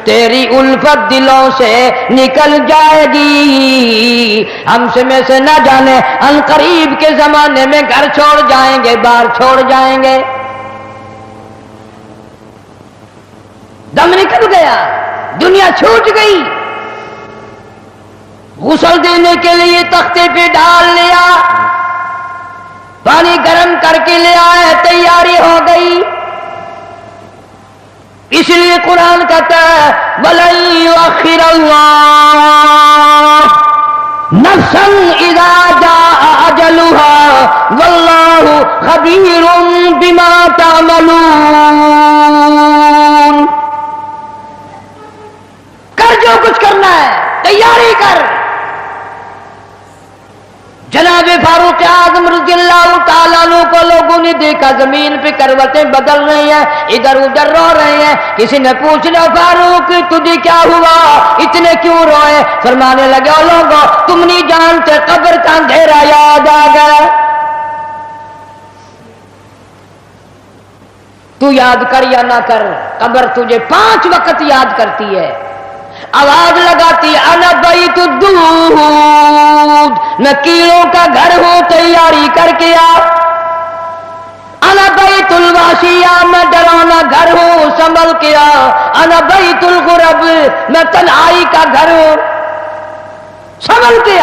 تیری الفت دلوں سے نکل جائے گی. ہم سے میں سے نہ جانے ان قریب کے زمانے میں گھر چھوڑ جائیں گے، بار چھوڑ جائیں گے. دم نکل گیا، دنیا چھوٹ گئی. غسل دینے کے لیے تختے پہ ڈال لیا، پانی گرم کر کے لے آئے، تیاری ہو گئی. اس لیے قرآن کہتا ہے وَلَن يُؤَخِّرَ اللَّهُ نَفْسًا إِذَا جَاءَ أَجَلُهَا وَاللَّهُ خَبِيرٌ بِمَا تَعْمَلُونَ. کر جو کچھ کرنا ہے، تیاری کر. جناب فاروق اعظم رضی اللہ تعالیٰ عنہ کو لوگوں نے دیکھا زمین پہ کروٹیں بدل رہی ہیں، ادھر ادھر رو رہے ہیں. کسی نے پوچھ لیا فاروق تجھے کیا ہوا، اتنے کیوں روئے؟ فرمانے لگے او لوگوں تم نہیں جانتے قبر کا اندھیرا یاد آ گیا. تو یاد کر یا نہ کر، قبر تجھے 5 وقت یاد کرتی ہے. آواز لگاتی انا بیت الدود، میں کیڑوں کا گھر ہوں، تیاری کر کے آ. انا بیت الواشیہ، میں ڈرانا گھر ہوں، سنبھل کے آ. انا بیت الغرب، میں تنہائی کا گھر ہوں، سنبھل کے آ.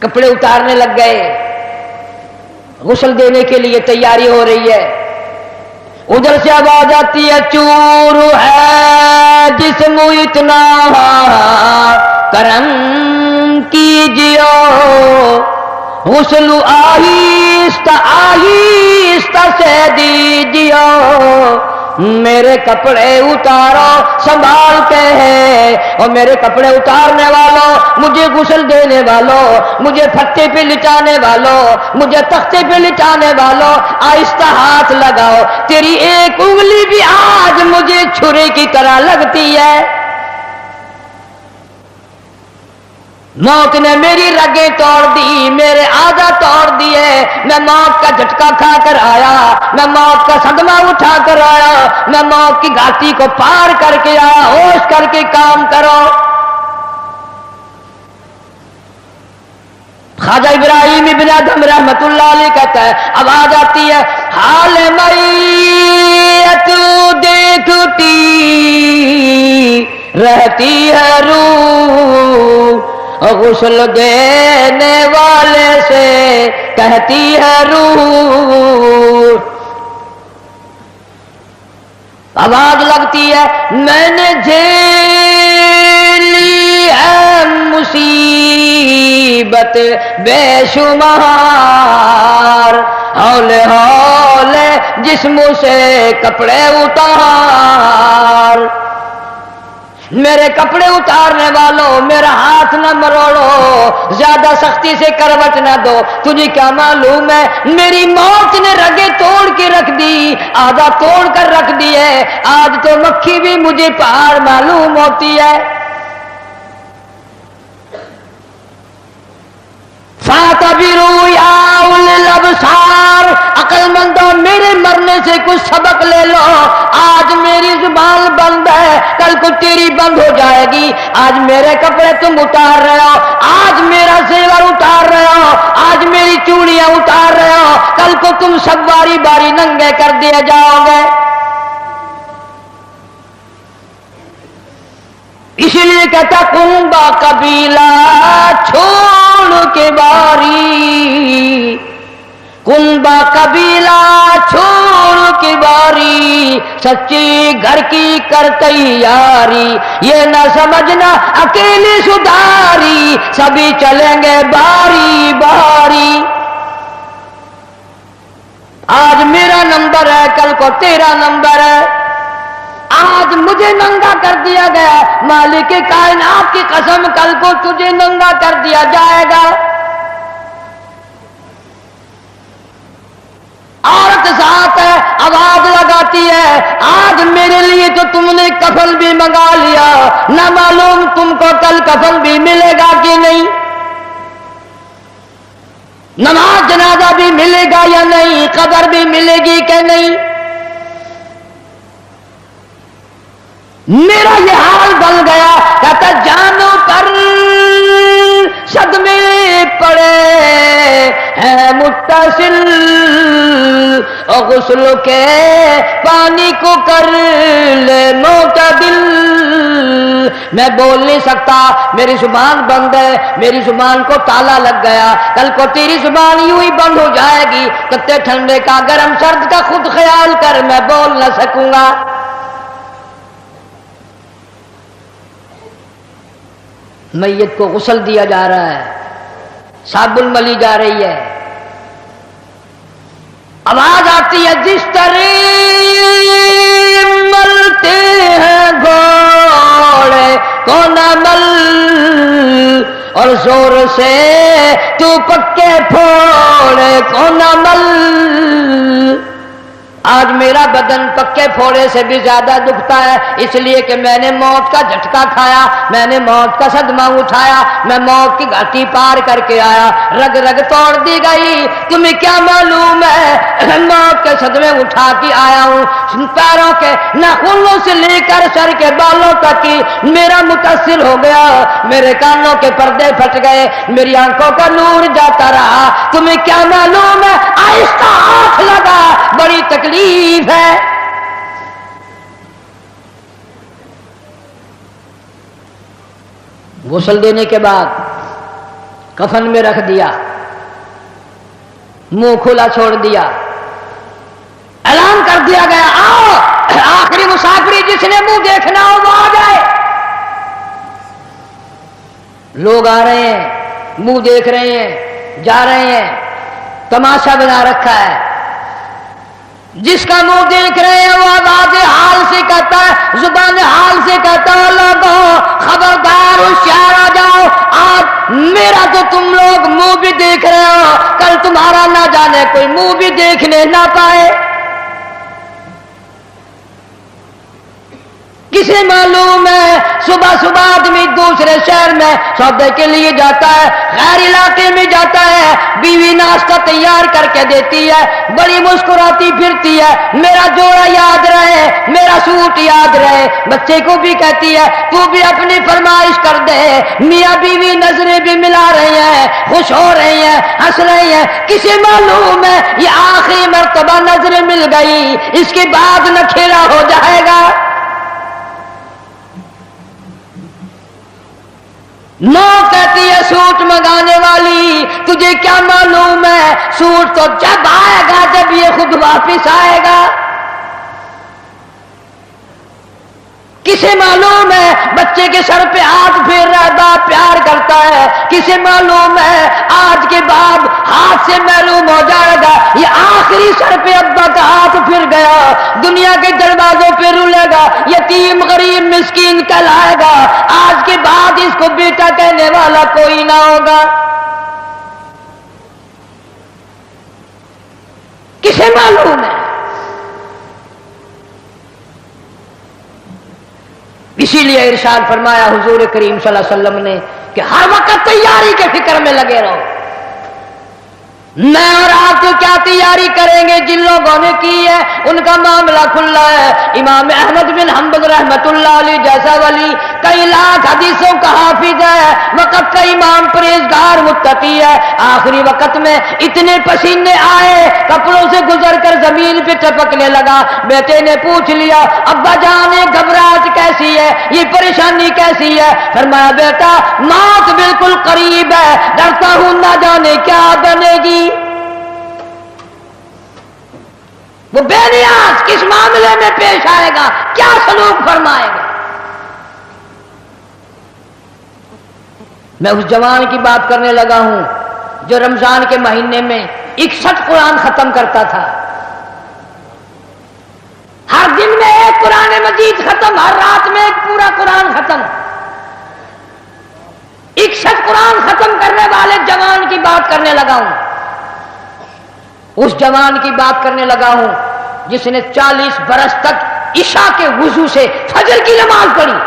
کپڑے اتارنے لگ گئے، غسل دینے کے لیے تیاری ہو رہی ہے. ادھر سے آواز آتی ہے چور ہے جسم اتنا کرم کیجیو، غسل آہستہ آہستہ سے دیجیو. میرے کپڑے اتارو سنبھال کے ہے، اور میرے کپڑے اتارنے والوں، مجھے غسل دینے والوں، مجھے پھٹے پہ لٹانے والوں، مجھے تختے پہ لٹانے والوں، آہستہ ہاتھ لگاؤ. تیری ایک انگلی بھی آج مجھے چھری کی طرح لگتی ہے. موت نے میری رگیں توڑ دی، میرے آدھا توڑ دیے. میں موت کا جھٹکا کھا کر آیا، میں موت کا صدمہ اٹھا کر آیا، میں موت کی گھاٹی کو پار کر کے آیا. ہوش کر کے کام کرو. خواجہ ابراہیم ابن ادھم رحمت اللہ علیہ کہتا ہے آواز آتی ہے حال میت دیکھتی رہتی ہے روح، غسل دینے والے سے کہتی ہے روح. آواز لگتی ہے میں نے جھیلی ہے مصیبت بے شمار، ہولے ہولے جسم سے کپڑے اتار. میرے کپڑے اتارنے والوں میرا ہاتھ نہ مروڑو، زیادہ سختی سے کروٹ نہ دو. تجھے کیا معلوم ہے میری موت نے رگیں توڑ کے رکھ دی، آدھا توڑ کر رکھ دی ہے. آج تو مکھی بھی مجھے پہاڑ معلوم ہوتی ہے. فَاعْتَبِرُوا يَا أُولِي الْأَبْصَارِ، عقل مندوں میرے مرنے سے کچھ سبق لے لو. آج میری زبان بند ہے، کل کو تیری بند ہو جائے گی. آج میرے کپڑے تم اتار رہے ہو، آج میرا زیور اتار رہے ہو، آج میری چوڑیاں اتار رہے ہو، کل کو تم سب باری باری ننگے کر دیے جاؤ گے. اسی لیے کہتا کنبا قبیلہ چھوڑ کے باری، کنبا قبیلہ چھوڑ کے باری، سچی گھر کی کر تیاری. یہ نہ سمجھنا اکیلی سدھاری، سبھی چلیں گے باری باری. آج میرا نمبر ہے، کل کو تیرا نمبر ہے. آج مجھے ننگا کر دیا گیا، مالک کائنات کی قسم کل کو تجھے ننگا کر دیا جائے گا. عورت ساتھ ہے، آواز لگاتی ہے آج میرے لیے تو تم نے کفن بھی منگا لیا، نہ معلوم تم کو کل کفن بھی ملے گا کہ نہیں، نماز جنازہ بھی ملے گا یا نہیں، قبر بھی ملے گی کہ نہیں. میرا یہ حال بن گیا، کہتا جانوں پر صدمے پڑے ہیں متصل، اور غسل کے پانی کو کر لے معتدل۔ میں بول نہیں سکتا، میری زبان بند ہے، میری زبان کو تالا لگ گیا، کل کو تیری زبان یوں ہی بند ہو جائے گی، کتے ٹھنڈے کا گرم سرد کا خود خیال کر، میں بول نہ سکوں گا۔ میت کو غسل دیا جا رہا ہے، صابن ملی جا رہی ہے، آواز آتی ہے جس طرح ملتے ہیں گھوڑے کو نہ مل، اور زور سے تو پکے پھوڑے کو نہ مل۔ آج میرا بدن پکے پھوڑے سے بھی زیادہ دکھتا ہے، اس لیے کہ میں نے موت کا جھٹکا کھایا، میں نے موت کا صدمہ اٹھایا، میں موت کی گھاٹی پار کر کے آیا، رگ رگ توڑ دی گئی۔ تمہیں کیا معلوم ہے موت کے صدمے اٹھا کے آیا ہوں، پیروں کے ناخنوں سے لے کر سر کے بالوں تک کی میرا متاثر ہو گیا، میرے کانوں کے پردے پھٹ گئے، میری آنکھوں کا نور جاتا رہا۔ تمہیں کیا معلوم ہے آہستہ ہاتھ لگا، بڑی تکلیف ہے۔ غسل دینے کے بعد کفن میں رکھ دیا، منہ کھلا چھوڑ دیا، اعلان کر دیا گیا آؤ آخری مسافری جس نے منہ دیکھنا ہو وہ آ جائے۔ لوگ آ رہے ہیں، منہ دیکھ رہے ہیں، جا رہے ہیں، تماشا بنا رکھا ہے۔ جس کا منہ دیکھ رہے ہیں وہ آواز حال سے کہتا ہے، زبان حال سے کہتا ہے لوگوں خبردار ہوشیار آ جاؤ، آج میرا تو تم لوگ منہ بھی دیکھ رہے ہو، کل تمہارا نہ جانے کوئی منہ بھی دیکھنے نہ پائے۔ کسے معلوم ہے صبح صبح آدمی دوسرے شہر میں سودے کے لیے جاتا ہے، غیر علاقے میں جاتا ہے، بیوی ناشتہ تیار کر کے دیتی ہے، بڑی مسکراتی پھرتی ہے، میرا جوڑا یاد رہے، میرا سوٹ یاد رہے، بچے کو بھی کہتی ہے تو بھی اپنی فرمائش کر دے، میاں بیوی نظریں بھی ملا رہی ہیں، خوش ہو رہی ہیں، ہنس رہی ہیں۔ کسے معلوم ہے یہ آخری مرتبہ نظریں مل گئی، اس کے بعد نکھیرا ہو جائے گا۔ نو کہتی ہے سوٹ منگانے والی تجھے کیا معلوم ہے سوٹ تو جب آئے گا جب یہ خود واپس آئے گا۔ کسے معلوم ہے بچے کے سر پہ ہاتھ پھیر رہا ہے، باپ پیار کرتا ہے، کسے معلوم ہے آج کے بعد ہاتھ سے محروم ہو جائے گا، یہ آخری سر پہ ابا کا ہاتھ پھر گیا، دنیا کے دروازوں پہ رولے گا، یتیم غریب مسکین کہلائے گا، آج کے بعد اس کو بیٹا کہنے والا کوئی نہ ہوگا۔ کسے معلوم ہے؟ اسی لیے ارشاد فرمایا حضور کریم صلی اللہ علیہ وسلم نے کہ ہر وقت تیاری کے فکر میں لگے رہو۔ میں اور آپ تو کیا تیاری کریں گے، جن لوگوں نے کی ہے ان کا معاملہ کھلا ہے۔ امام احمد بن حنبل رحمت اللہ علیہ جیسا ولی کئی لاکھ حدیثوں کا حافظ ہے، وقت کا امام پرہیزگار متقی ہے، آخری وقت میں اتنے پسینے آئے کپڑوں سے گزر کر زمین پہ ٹپکنے لگا، بیٹے نے پوچھ لیا ابا جان گھبراہٹ کیسی ہے، یہ پریشانی کیسی ہے؟ فرمایا بیٹا موت بالکل قریب ہے، ڈرتا ہوں نہ جانے کیا بنے گی۔ وہ بے نیاز کس معاملے میں پیش آئے گا، کیا سلوک فرمائے گا۔ میں اس جوان کی بات کرنے لگا ہوں جو رمضان کے مہینے میں 61 قرآن ختم کرتا تھا، ہر دن میں ایک قرآن مجید ختم، ہر رات میں ایک پورا قرآن ختم۔ 61 قرآن ختم کرنے والے جوان کی بات کرنے لگا ہوں، اس جوان کی بات کرنے لگا ہوں جس نے 40 برس تک عشاء کے وضو سے فجر کی نماز پڑھی۔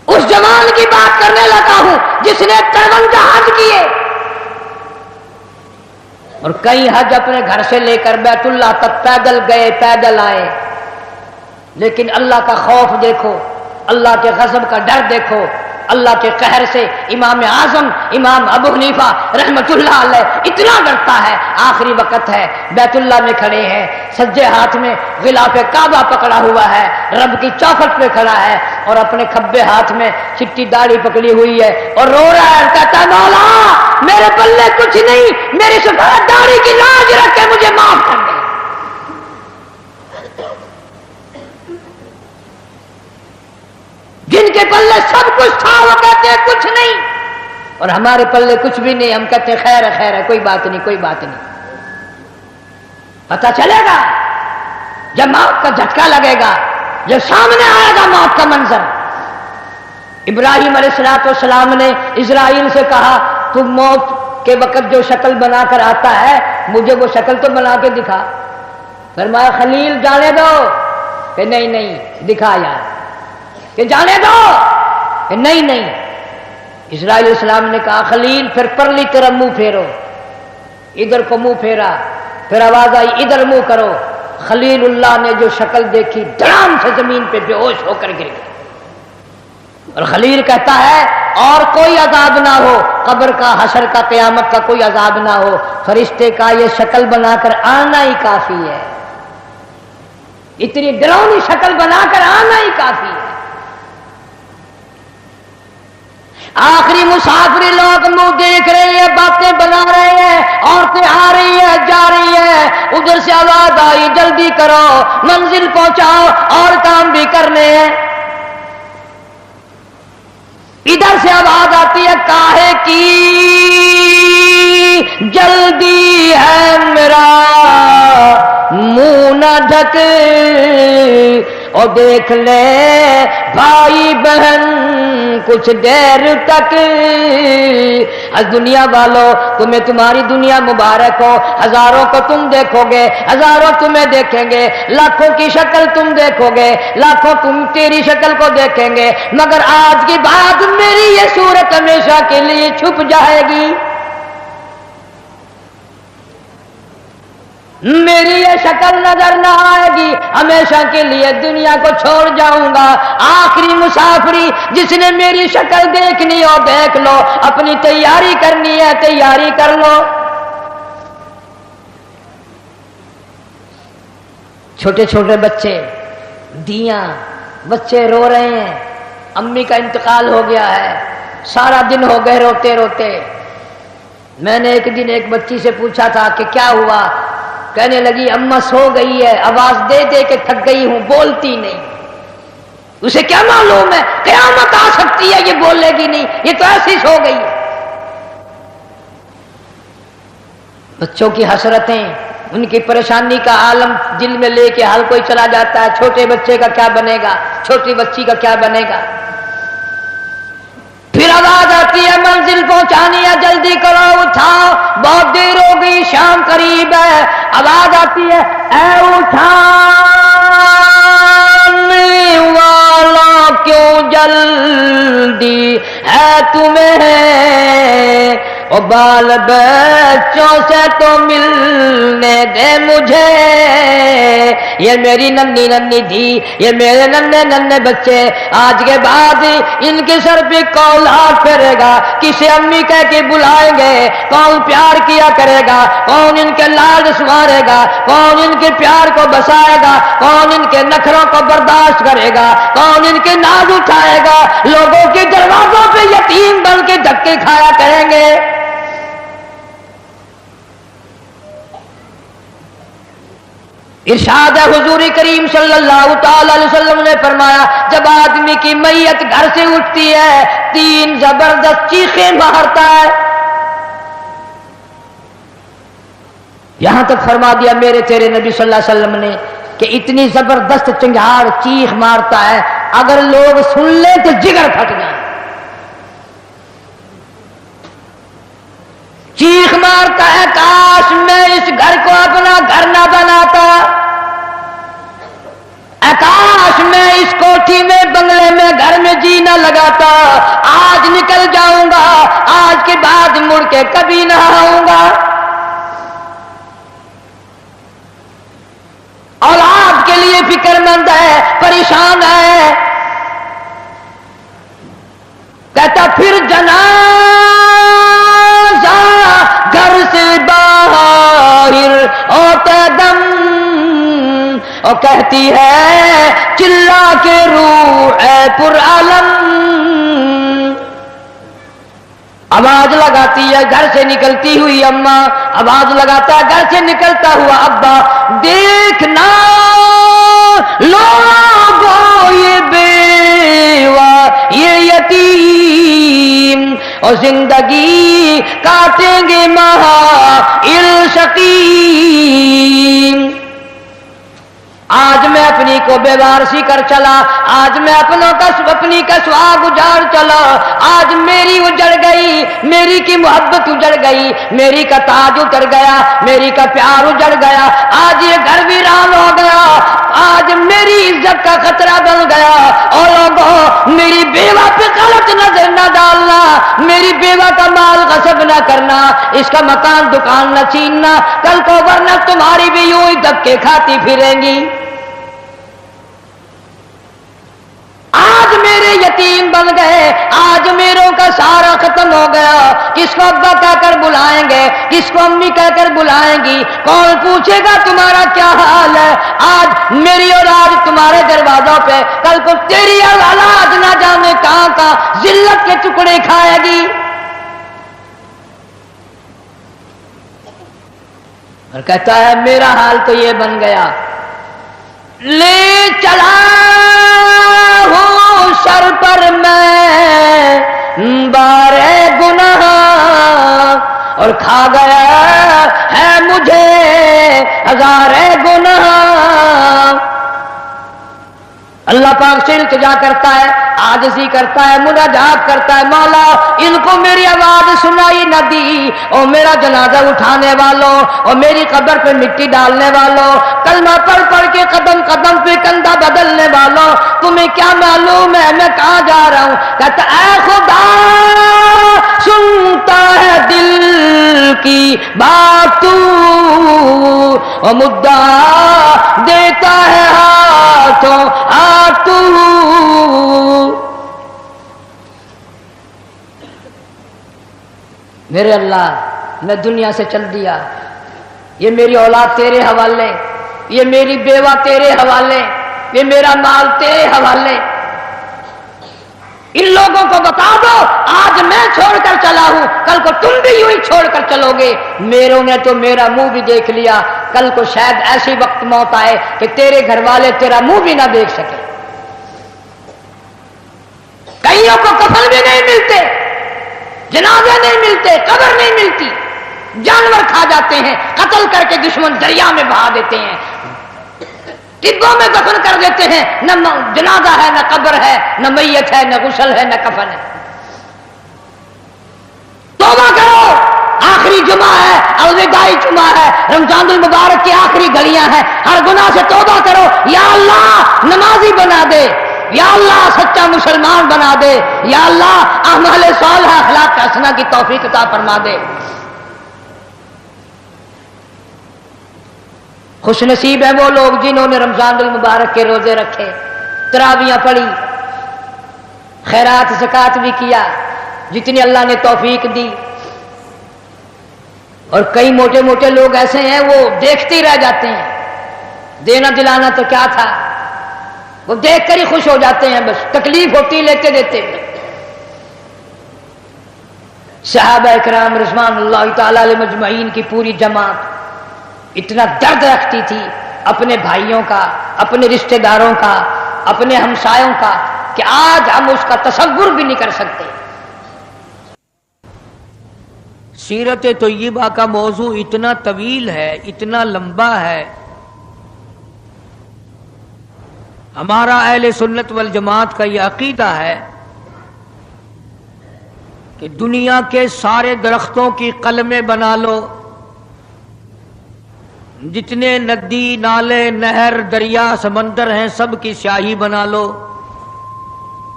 اس جوان کی بات کرنے لگا ہوں جس نے 53 حج کیے۔ اور کئی حج اپنے گھر سے لے کر بیت اللہ تک پیدل گئے پیدل آئے، لیکن اللہ کا خوف دیکھو، اللہ کے غضب کا ڈر دیکھو، اللہ کے قہر سے امام اعظم امام ابو حنیفہ رحمت اللہ علیہ اتنا ڈرتا ہے، آخری وقت ہے، بیت اللہ میں کھڑے ہیں، سجے ہاتھ میں غلاف کعبہ پکڑا ہوا ہے، رب کی چوکھٹ پہ کھڑا ہے اور اپنے کھبے ہاتھ میں چٹی داڑھی پکڑی ہوئی ہے اور رو رہا ہے، کہتا ہے مولا میرے پلے کچھ نہیں، میری سفید داڑھی کی لاج رکھ کے مجھے معاف کر دے۔ جن کے پلے سب کچھ تھا وہ کہتے ہیں کچھ نہیں، اور ہمارے پلے کچھ بھی نہیں، ہم کہتے ہیں خیر ہے خیر ہے، کوئی بات نہیں کوئی بات نہیں۔ پتہ چلے گا جب موت کا جھٹکا لگے گا، جب سامنے آئے گا موت کا منظر۔ ابراہیم علیہ السلام نے اسرائیل سے کہا تم موت کے وقت جو شکل بنا کر آتا ہے مجھے وہ شکل تو بنا کے دکھا۔ فرمایا خلیل جانے دو، کہ نہیں نہیں دکھا یار، کہ جانے دو، کہ نہیں نہیں۔ اسرائیل علیہ السلام نے کہا خلیل پھر پرلی طرف منہ پھیرو، ادھر کو منہ پھیرا، پھر آواز آئی ادھر منہ کرو۔ خلیل اللہ نے جو شکل دیکھی دھڑام سے زمین پہ بے ہوش ہو کر گر گیا، اور خلیل کہتا ہے اور کوئی عذاب نہ ہو، قبر کا حشر کا قیامت کا کوئی عذاب نہ ہو، فرشتے کا یہ شکل بنا کر آنا ہی کافی ہے، اتنی ڈراؤنی شکل بنا کر آنا ہی کافی ہے۔ آخری مسافری لوگ منہ دیکھ رہے ہیں، باتیں بنا رہے ہیں، عورتیں آ رہی ہیں جا رہی ہیں، ادھر سے آواز آئی جلدی کرو منزل پہنچاؤ اور کام بھی کرنے ہیں۔ ادھر سے آواز آتی ہے کاہے کی جلدی ہے میرا منہ نہ ڈھک، اور دیکھ لے بھائی بہن کچھ دیر تک۔ از دنیا والوں تمہیں تمہاری دنیا مبارک ہو، ہزاروں کو تم دیکھو گے، ہزاروں تمہیں دیکھیں گے، لاکھوں کی شکل تم دیکھو گے، لاکھوں تم تیری شکل کو دیکھیں گے، مگر آج کی بات میری یہ صورت ہمیشہ کے لیے چھپ جائے گی، میری یہ شکل نظر نہ آئے گی، ہمیشہ کے لیے دنیا کو چھوڑ جاؤں گا۔ آخری مسافری جس نے میری شکل دیکھنی ہو دیکھ لو، اپنی تیاری کرنی ہے تیاری کر لو۔ چھوٹے چھوٹے بچے، دیاں بچے رو رہے ہیں، امی کا انتقال ہو گیا ہے، سارا دن ہو گئے روتے روتے۔ میں نے ایک دن ایک بچی سے پوچھا تھا کہ کیا ہوا، کہنے لگی اماں سو گئی ہے، آواز دے دے کے تھک گئی ہوں، بولتی نہیں۔ اسے کیا معلوم ہے قیامت آ سکتی ہے، یہ بولے گی نہیں، یہ تو ایسی سو گئی ہے۔ بچوں کی حسرتیں، ان کی پریشانی کا عالم دل میں لے کے ہر کوئی چلا جاتا ہے، چھوٹے بچے کا کیا بنے گا، چھوٹی بچی کا کیا بنے گا۔ پھر آواز آتی ہے منزل پہنچانی ہے، جلدی کرو اٹھاؤ، بہت دیر ہو گئی، شام قریب ہے۔ آواز آتی ہے اے اٹھانے والا کیوں جلدی ہے تمہیں، او بال بچوں سے تو ملنے دے مجھے، یہ میری ننھی ننھی تھی، یہ میرے ننھے ننھے بچے، آج کے بعد ان کے سر پہ کون ہاتھ پھیرے گا، کسے امی کہہ کے بلائیں گے، کون پیار کیا کرے گا، کون ان کے لاڈ سنوارے گا، کون ان کے پیار کو بسائے گا، کون ان کے نخروں کو برداشت کرے گا، کون ان کے ناز اٹھائے گا، لوگوں کے دروازوں پہ یتیم بن کے دھکے کھایا کریں گے۔ ارشاد ہے حضور کریم صلی اللہ تعالی علیہ وسلم نے فرمایا جب آدمی کی میت گھر سے اٹھتی ہے 3 زبردست چیخیں مارتا ہے، یہاں تک فرما دیا میرے تیرے نبی صلی اللہ علیہ وسلم نے کہ اتنی زبردست چنگھاڑ چیخ مارتا ہے اگر لوگ سن لیں تو جگر پھٹ جائے۔ چیخ مارتا ہے کاش میں اس گھر کو اپنا گھر نہ بناتا، کاش میں اس کوٹھی میں بنگلے میں گھر میں جی نہ لگاتا، آج نکل جاؤں گا، آج کے بعد مڑ کے کبھی نہ آؤں گا۔ بند ہے، پریشان ہے. کہتا پھر جنازہ گھر سے باہر ہوتے دم، اور کہتی ہے چلا کے روح اے پر عالم. آواز لگاتی ہے گھر سے نکلتی ہوئی اماں، آواز لگاتا ہے گھر سے نکلتا ہوا ابا، دیکھنا لوگوں یہ بیوہ یہ یتیم اور زندگی کاٹیں گے مہائل شقیم. آج میں اپنی کو بیوارسی کر چلا، آج میں اپنی کا سواگ اجاڑ چلا، آج میری اجڑ گئی، میری کی محبت اجڑ گئی، میری کا تاج اتر گیا، میری کا پیار اجڑ گیا، آج یہ گھر ویران ہو گیا، آج میری عزت کا خطرہ بن گیا. اور لوگوں میری بیوہ پہ غلط نظر نہ ڈالنا، میری بیوہ کا مال غصب نہ کرنا، اس کا مکان دکان نہ چھیننا، کل کو ورنہ تمہاری بھی یوں ہی دھکے کھاتی پھریں گی. آج میرے یتیم بن گئے، آج میروں کا سارا ختم ہو گیا. کس کو ابا کہہ کر بلائیں گے، کس کو امی کہہ کر بلائیں گی، کون پوچھے گا تمہارا کیا حال ہے. آج میری اولاد تمہارے دروازوں پہ، کل کو تیری اولاد نہ جانے کہاں کا ذلت کے ٹکڑے کھائے گی. اور کہتا ہے میرا حال تو یہ بن گیا، لے چلا ہوں سر پر میں بارے گناہ، اور کھا گیا ہے مجھے ہزارے گناہ. اللہ پاک سے التجا کرتا ہے، عاجزی کرتا ہے، مناجات کرتا ہے، مولا ان کو میری آواز سنائی نہ دی، اور میرا جنازہ اٹھانے والوں اور میری قبر پہ مٹی ڈالنے والوں، کلمہ پڑھ پڑھ کے قدم قدم پہ کندھا بدلنے والوں، تمہیں کیا معلوم ہے میں کہاں جا رہا ہوں. کہتا اے خدا سنتا ہے دل کی بات تو، اور مدعا دیتا ہے ہاتھوں ہاتھ تو. میرے اللہ میں دنیا سے چل دیا، یہ میری اولاد تیرے حوالے، یہ میری بیوہ تیرے حوالے، یہ میرا مال تیرے حوالے. ان لوگوں کو بتا دو آج میں چھوڑ کر چلا ہوں، کل کو تم بھی یوں ہی چھوڑ کر چلو گے. میروں نے تو میرا منہ بھی دیکھ لیا، کل کو شاید ایسی وقت موت آئے کہ تیرے گھر والے تیرا منہ بھی نہ دیکھ سکے. کئیوں کو کفن بھی نہیں ملتے، جنازے نہیں ملتے، قبر نہیں ملتی، جانور کھا جاتے ہیں، قتل کر کے دشمن دریا میں بہا دیتے ہیں، ٹبوں میں دفن کر دیتے ہیں، نہ جنازہ ہے نہ قبر ہے نہ میت ہے نہ غسل ہے نہ کفن ہے. توبہ کرو، آخری جمعہ ہے، الوداعی جمعہ ہے، رمضان المبارک کی آخری گھڑیاں ہیں، ہر گناہ سے توبہ کرو. یا اللہ نمازی بنا دے، یا اللہ سچا مسلمان بنا دے، یا اللہ اعمال صالحہ اخلاق حسنہ کی توفیق عطا فرما دے. خوش نصیب ہے وہ لوگ جنہوں نے رمضان المبارک کے روزے رکھے، تراویاں پڑھی، خیرات زکات بھی کیا جتنی اللہ نے توفیق دی. اور کئی موٹے موٹے لوگ ایسے ہیں وہ دیکھتے ہی رہ جاتے ہیں، دینا دلانا تو کیا تھا، وہ دیکھ کر ہی خوش ہو جاتے ہیں، بس تکلیف ہوتی لیتے دیتے. صحابہ اکرام رضوان اللہ تعالی علیہ مجمعین کی پوری جماعت اتنا درد رکھتی تھی اپنے بھائیوں کا، اپنے رشتہ داروں کا، اپنے ہمسایوں کا، کہ آج ہم اس کا تصور بھی نہیں کر سکتے. سیرت طیبہ کا موضوع اتنا طویل ہے، اتنا لمبا ہے. ہمارا اہل سنت والجماعت کا یہ عقیدہ ہے کہ دنیا کے سارے درختوں کی قلمیں بنا لو، جتنے ندی نالے نہر دریا سمندر ہیں سب کی سیاہی بنا لو،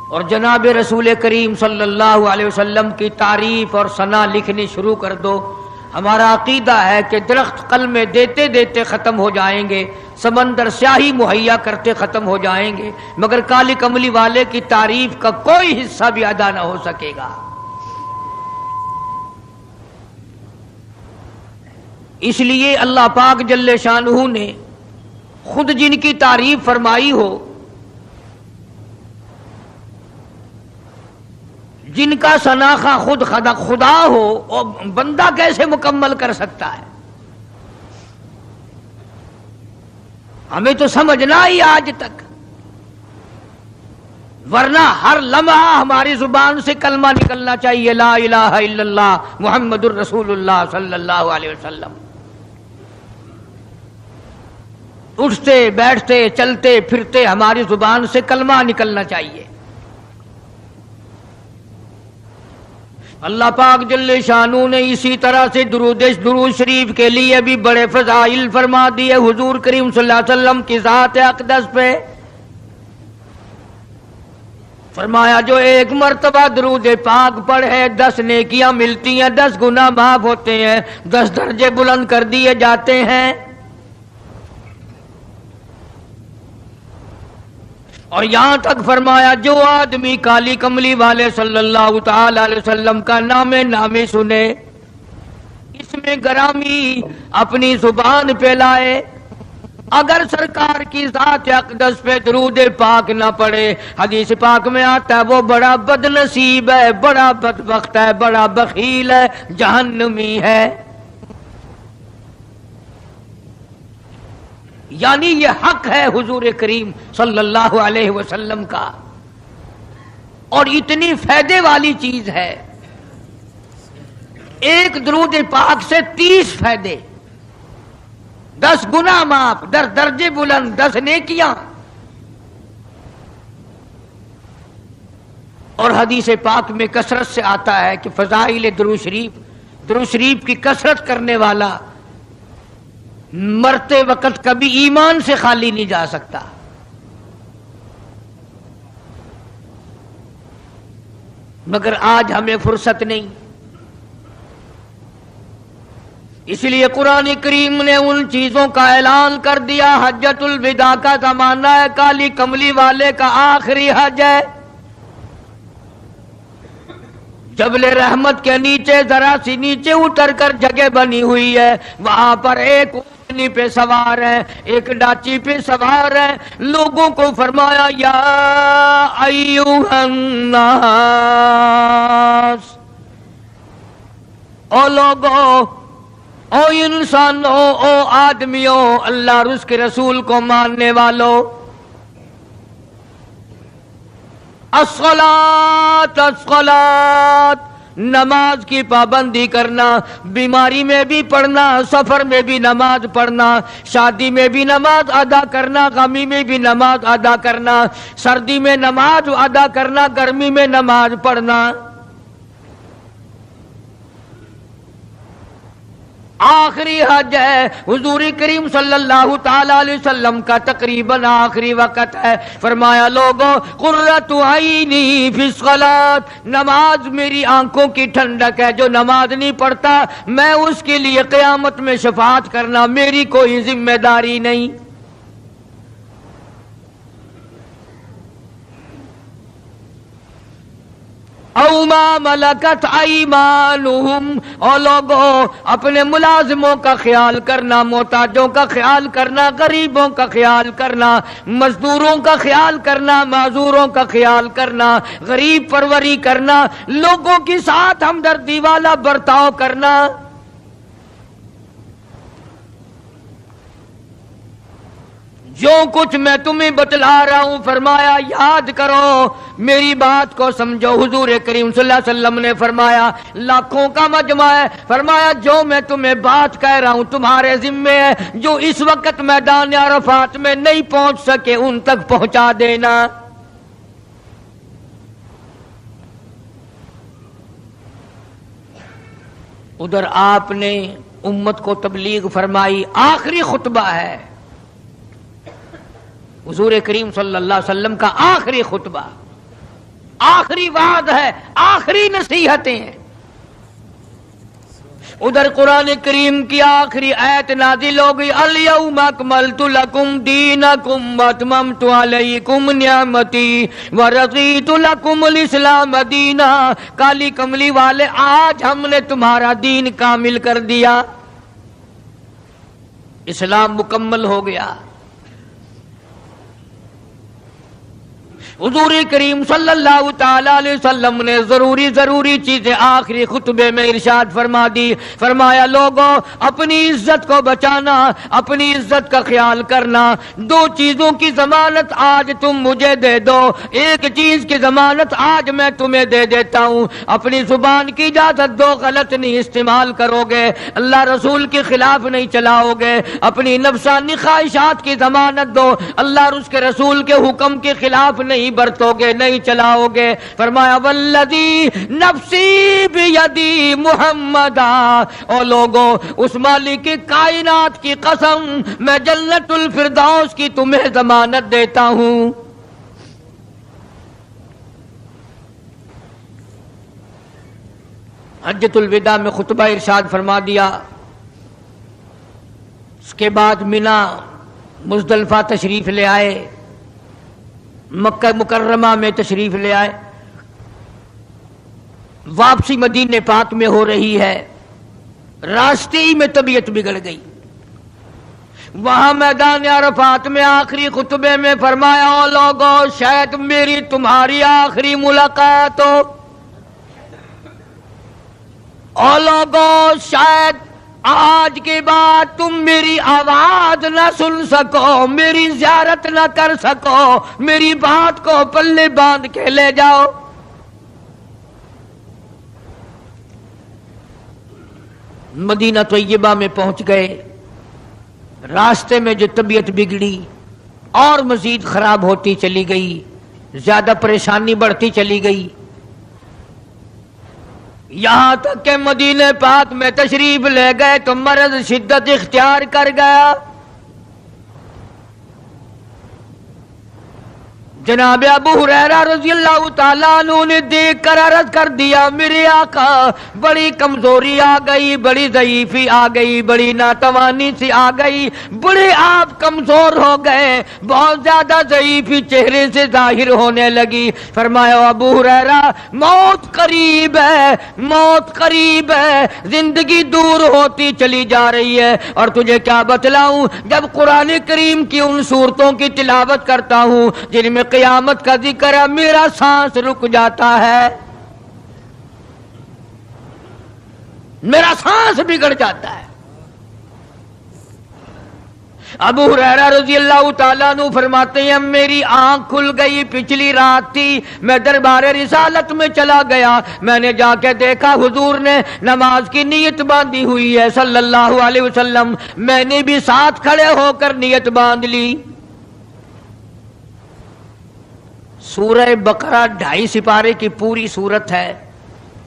اور جناب رسول کریم صلی اللہ علیہ وسلم کی تعریف اور ثنا لکھنی شروع کر دو. ہمارا عقیدہ ہے کہ درخت قلمیں دیتے دیتے ختم ہو جائیں گے، سمندر سیاہی مہیا کرتے ختم ہو جائیں گے، مگر کالی کملی والے کی تعریف کا کوئی حصہ بھی ادا نہ ہو سکے گا۔ اس لیے اللہ پاک جل شانہ نے خود جن کی تعریف فرمائی ہو، جن کا شناخہ خود خدا ہو، اور بندہ کیسے مکمل کر سکتا ہے؟ ہمیں تو سمجھنا ہی آج تک، ورنہ ہر لمحہ ہماری زبان سے کلمہ نکلنا چاہیے، لا الہ الا اللہ محمد الرسول اللہ صلی اللہ علیہ وسلم۔ اٹھتے بیٹھتے چلتے پھرتے ہماری زبان سے کلمہ نکلنا چاہیے۔ اللہ پاک جل شانہ نے اسی طرح سے درود شریف کے لیے بھی بڑے فضائل فرما دیے حضور کریم صلی اللہ علیہ وسلم کی ذات اقدس پہ۔ فرمایا جو ایک مرتبہ درود پاک پڑھے 10 نیکیاں ملتی ہیں، 10 گناہ معاف ہوتے ہیں، 10 درجے بلند کر دیے جاتے ہیں۔ اور یہاں تک فرمایا جو آدمی کالی کملی والے صلی اللہ تعالی علیہ وسلم کا نام سنے، اس میں گرامی اپنی زبان پہ لائے، اگر سرکار کی ذات اقدس پہ درود پاک نہ پڑے، حدیث پاک میں آتا ہے وہ بڑا بد نصیب ہے، بڑا بدبخت ہے، بڑا بخیل ہے، جہنمی ہے۔ یعنی یہ حق ہے حضور کریم صلی اللہ علیہ وسلم کا، اور اتنی فائدے والی چیز ہے۔ ایک درود پاک سے 30 فائدے، 10 گناہ معاف، 10 درجے بلند، 10 نیکیاں۔ اور حدیث پاک میں کثرت سے آتا ہے کہ فضائل درود شریف کی کثرت کرنے والا مرتے وقت کبھی ایمان سے خالی نہیں جا سکتا۔ مگر آج ہمیں فرصت نہیں، اس لیے قرآن کریم نے ان چیزوں کا اعلان کر دیا۔ حجۃ الوداع کا زمانہ ہے، کالی کملی والے کا آخری حج ہے۔ جبل رحمت کے نیچے ذرا سی نیچے اتر کر جگہ بنی ہوئی ہے، وہاں پر ایک اونٹنی پہ سوار ہے، ایک ڈاچی پہ سوار ہے۔ لوگوں کو فرمایا یا ایھا الناس، او لوگو، او انسانوں، او آدمیوں، اللہ اور اس کے رسول کو ماننے والوں، الصلاۃ الصلاۃ، نماز کی پابندی کرنا، بیماری میں بھی پڑھنا، سفر میں بھی نماز پڑھنا، شادی میں بھی نماز ادا کرنا، غمی میں بھی نماز ادا کرنا، سردی میں نماز ادا کرنا، گرمی میں نماز پڑھنا۔ آخری حج ہے، حضور کریم صلی اللہ تعالی علیہ وسلم کا تقریباً آخری وقت ہے۔ فرمایا لوگوں، قرۃ عینی فی الصلاۃ، نماز میری آنکھوں کی ٹھنڈک ہے، جو نماز نہیں پڑھتا میں اس کے لیے قیامت میں شفاعت کرنا میری کوئی ذمہ داری نہیں۔ او ما ملکت ایمانہم، اور لوگوں اپنے ملازموں کا خیال کرنا، محتاجوں کا خیال کرنا، غریبوں کا خیال کرنا، مزدوروں کا خیال کرنا، معذوروں کا خیال کرنا، غریب پروری کرنا، لوگوں کے ساتھ ہمدردی والا برتاؤ کرنا۔ جو کچھ میں تمہیں بتلا رہا ہوں، فرمایا یاد کرو، میری بات کو سمجھو۔ حضور کریم صلی اللہ علیہ وسلم نے فرمایا لاکھوں کا مجمع ہے، فرمایا جو میں تمہیں بات کہہ رہا ہوں تمہارے ذمے ہے، جو اس وقت میدان عرفات میں نہیں پہنچ سکے ان تک پہنچا دینا۔ ادھر آپ نے امت کو تبلیغ فرمائی، آخری خطبہ ہے حضور کریم صلی اللہ علیہ وسلم کا، آخری خطبہ، آخری وعد ہے، آخری نصیحتیں ہیں۔ ادھر قرآن کریم کی آخری آیت نازل ہو گئی الیوم اکملت لکم دینکم واتممت علیکم نعمتی ورضیت لکم الاسلام دینا. کالی کملی والے آج ہم نے تمہارا دین کامل کر دیا، اسلام مکمل ہو گیا. حضور کریم صلی اللہ تعالی علیہ وسلم نے ضروری چیزیں آخری خطبے میں ارشاد فرما دی. فرمایا لوگوں اپنی عزت کو بچانا، اپنی عزت کا خیال کرنا. دو چیزوں کی ضمانت آج تم مجھے دے دو، ایک چیز کی ضمانت آج میں تمہیں دے دیتا ہوں. اپنی زبان کی اجازت دو، غلط نہیں استعمال کرو گے، اللہ رسول کے خلاف نہیں چلاؤ گے. اپنی نفسانی خواہشات کی ضمانت دو، اللہ اور اس کے رسول کے حکم کے خلاف نہیں برتو گے، نہیں چلاؤ گے. فرمایا والذی نفسی بیدی محمدا، او لوگوں اس مالک کائنات کی قسم میں جنت الفردوس کی تمہیں ضمانت دیتا ہوں. حجۃ الوداع میں خطبہ ارشاد فرما دیا. اس کے بعد مینا مزدلفہ تشریف لے آئے، مکہ مکرمہ میں تشریف لے آئے. واپسی مدینے پاک میں ہو رہی ہے، راستے ہی میں طبیعت بگڑ گئی. وہاں میدان عرفات میں آخری خطبے میں فرمایا او لوگوں شاید میری تمہاری آخری ملاقات ہو. او لوگوں شاید آج کے بعد تم میری آواز نہ سن سکو، میری زیارت نہ کر سکو، میری بات کو پلے باندھ کے لے جاؤ. مدینہ طیبہ میں پہنچ گئے. راستے میں جو طبیعت بگڑی اور مزید خراب ہوتی چلی گئی، زیادہ پریشانی بڑھتی چلی گئی، یہاں تک کہ مدینہ پاک میں تشریف لے گئے تو مرض شدت اختیار کر گیا. جناب ابو ہریرہ رضی اللہ تعالیٰ عنہ نے دیکھ کر عرض کر دیا میرے آقا بڑی کمزوری آ گئی، بڑی ضعیفی آ گئی، بڑی ناتوانی سی آ گئی، بڑے آپ کمزور ہو گئے، بہت زیادہ ضعیفی چہرے سے ظاہر ہونے لگی. فرمایا ابو ہریرہ موت قریب ہے، موت قریب ہے، زندگی دور ہوتی چلی جا رہی ہے. اور تجھے کیا بتلاؤں، جب قرآن کریم کی ان صورتوں کی تلاوت کرتا ہوں جن میں قیامت کا ذکر ہے، میرا سانس رک جاتا ہے، میرا سانس بگڑ جاتا ہے. ابو ہریرہ رضی اللہ تعالیٰ عنہ فرماتے ہیں میری آنکھ کھل گئی، پچھلی رات تھی، میں دربار رسالت میں چلا گیا، میں نے جا کے دیکھا حضور نے نماز کی نیت باندھی ہوئی ہے صلی اللہ علیہ وسلم. میں نے بھی ساتھ کھڑے ہو کر نیت باندھ لی. سورہ بقرہ 2.5 سپارے کی پوری سورت ہے.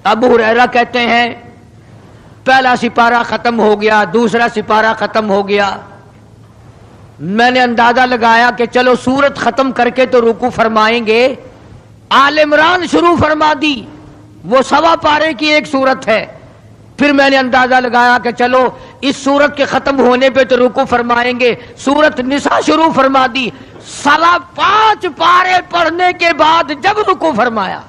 ابو ہریرہ کہتے ہیں پہلا سپارہ ختم ہو گیا، دوسرا سپارہ ختم ہو گیا. میں نے اندازہ لگایا کہ چلو سورت ختم کر کے تو رکوع فرمائیں گے. آل عمران شروع فرما دی، وہ 1.25 پارے کی ایک سورت ہے. پھر میں نے اندازہ لگایا کہ چلو اس سورت کے ختم ہونے پہ تو رکوع فرمائیں گے. سورت نساء شروع فرما دی. 5.25 پارے پڑھنے کے بعد جب رکوع فرمایا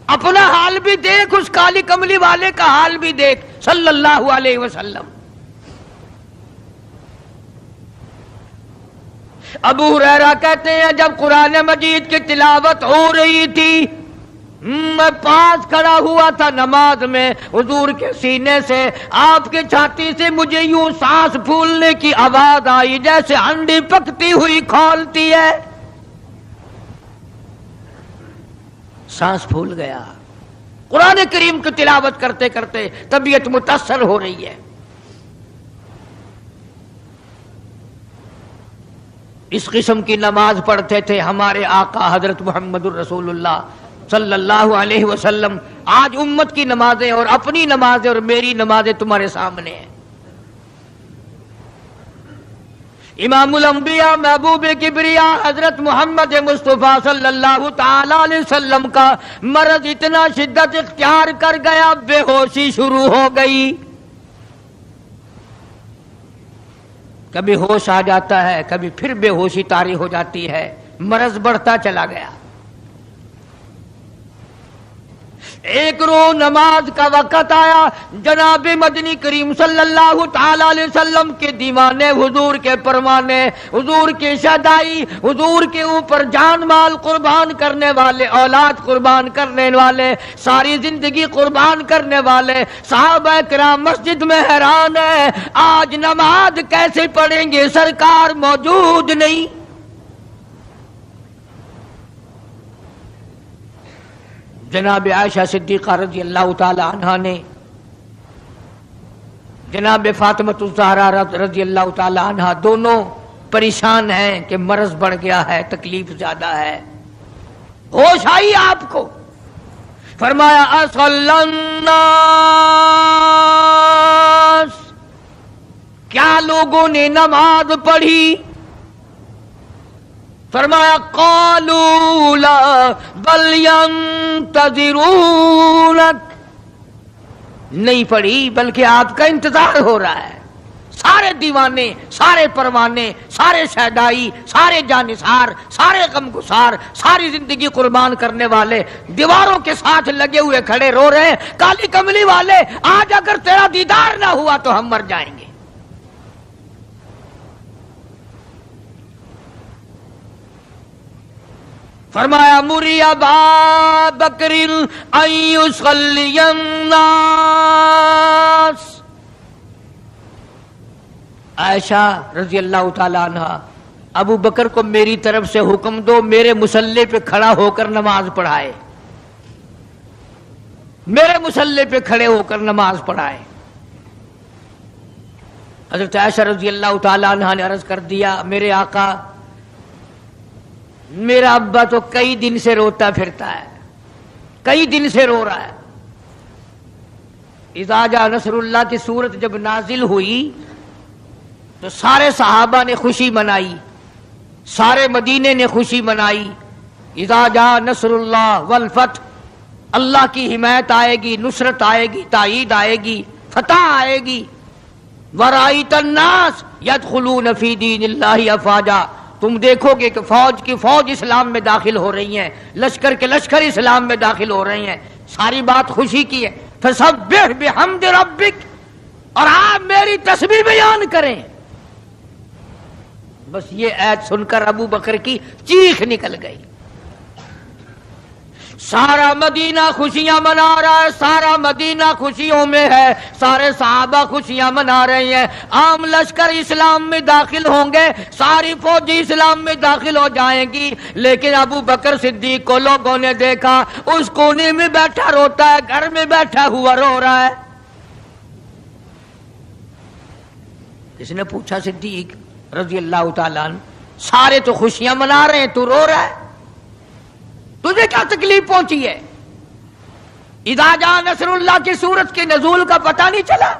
اپنا حال بھی دیکھ، اس کالی کملی والے کا حال بھی دیکھ صلی اللہ علیہ وسلم. ابو ہریرہ کہتے ہیں جب قرآن مجید کی تلاوت ہو رہی تھی میں پاس کھڑا ہوا تھا نماز میں، حضور کے سینے سے آپ کے چھاتی سے مجھے یوں سانس پھولنے کی آواز آئی جیسے ہنڈی پکتی ہوئی کھولتی ہے. سانس پھول گیا. قرآن کریم کی تلاوت کرتے کرتے طبیعت متاثر ہو رہی ہے. اس قسم کی نماز پڑھتے تھے ہمارے آقا حضرت محمد الرسول اللہ صلی اللہ علیہ وسلم. آج امت کی نمازیں اور اپنی نمازیں اور میری نمازیں تمہارے سامنے ہیں. امام الانبیاء محبوب کبریا حضرت محمد مصطفیٰ صلی اللہ تعالی علیہ وسلم کا مرض اتنا شدت اختیار کر گیا، بے ہوشی شروع ہو گئی. کبھی ہوش آ جاتا ہے، کبھی پھر بے ہوشی طاری ہو جاتی ہے، مرض بڑھتا چلا گیا. ایک روز نماز کا وقت آیا، جناب مدنی کریم صلی اللہ تعالی علیہ وسلم کے دیوانے، حضور کے پروانے، حضور کی شہدائی، حضور کے اوپر جان مال قربان کرنے والے، اولاد قربان کرنے والے، ساری زندگی قربان کرنے والے صحابہ کرام مسجد میں حیران ہیں، آج نماز کیسے پڑھیں گے، سرکار موجود نہیں. جناب عائشہ صدیقہ رضی اللہ تعالی عنہا نے جناب فاطمۃ الزہرا رضی اللہ تعالی عنہا دونوں پریشان ہیں کہ مرض بڑھ گیا ہے، تکلیف زیادہ ہے. ہوش آئی آپ کو، فرمایا اصلی الناس، کیا لوگوں نے نماز پڑھی؟ فرمایا قالوا لا بل ينتظرونك، نہیں پڑھی بلکہ آپ کا انتظار ہو رہا ہے. سارے دیوانے، سارے پروانے، سارے شہدائی، سارے جانثار، سارے غمگسار، ساری زندگی قربان کرنے والے دیواروں کے ساتھ لگے ہوئے کھڑے رو رہے ہیں، کالی کملی والے آج اگر تیرا دیدار نہ ہوا تو ہم مر جائیں گے. فرمایا مری ابا بکر ان یصلی الناس، عائشہ رضی اللہ تعالی عنہا، ابو بکر کو میری طرف سے حکم دو میرے مصلی پہ کھڑا ہو کر نماز پڑھائے، میرے مصلی پہ کھڑے ہو کر نماز پڑھائے. حضرت عائشہ رضی اللہ تعالی عنہا نے عرض کر دیا، میرے آقا میرا ابا تو کئی دن سے روتا پھرتا ہے، کئی دن سے رو رہا ہے. اذا جاء نصر اللہ کی صورت جب نازل ہوئی تو سارے صحابہ نے خوشی منائی، سارے مدینے نے خوشی منائی. اذا جاء نصر اللہ والفتح، اللہ کی حمایت آئے گی، نصرت آئے گی، تائید آئے گی، فتح آئے گی. ورأیت الناس یدخلون فی دین اللہ افواجا، تم دیکھو گے کہ فوج کی فوج اسلام میں داخل ہو رہی ہیں، لشکر کے لشکر اسلام میں داخل ہو رہی ہیں. ساری بات خوشی کی ہے. فسبح بحمد ربک، اور آپ میری تسبیح بیان کریں. بس یہ آیت سن کر ابو بکر کی چیخ نکل گئی. سارا مدینہ خوشیاں منا رہا ہے، سارا مدینہ خوشیوں میں ہے، سارے صحابہ خوشیاں منا رہے ہیں. عام لشکر اسلام میں داخل ہوں گے، ساری فوجی اسلام میں داخل ہو جائیں گی، لیکن ابو بکر صدیق کو لوگوں نے دیکھا اس کونے میں بیٹھا روتا ہے، گھر میں بیٹھا ہوا رو رہا ہے. کسی نے پوچھا صدیق رضی اللہ تعالیٰ عنہ، سارے تو خوشیاں منا رہے ہیں، تو رو رہا ہے، تجھے کیا تکلیف پہنچی ہے؟ اذا جاء نصر اللہ کی صورت کے نزول کا پتہ نہیں چلا؟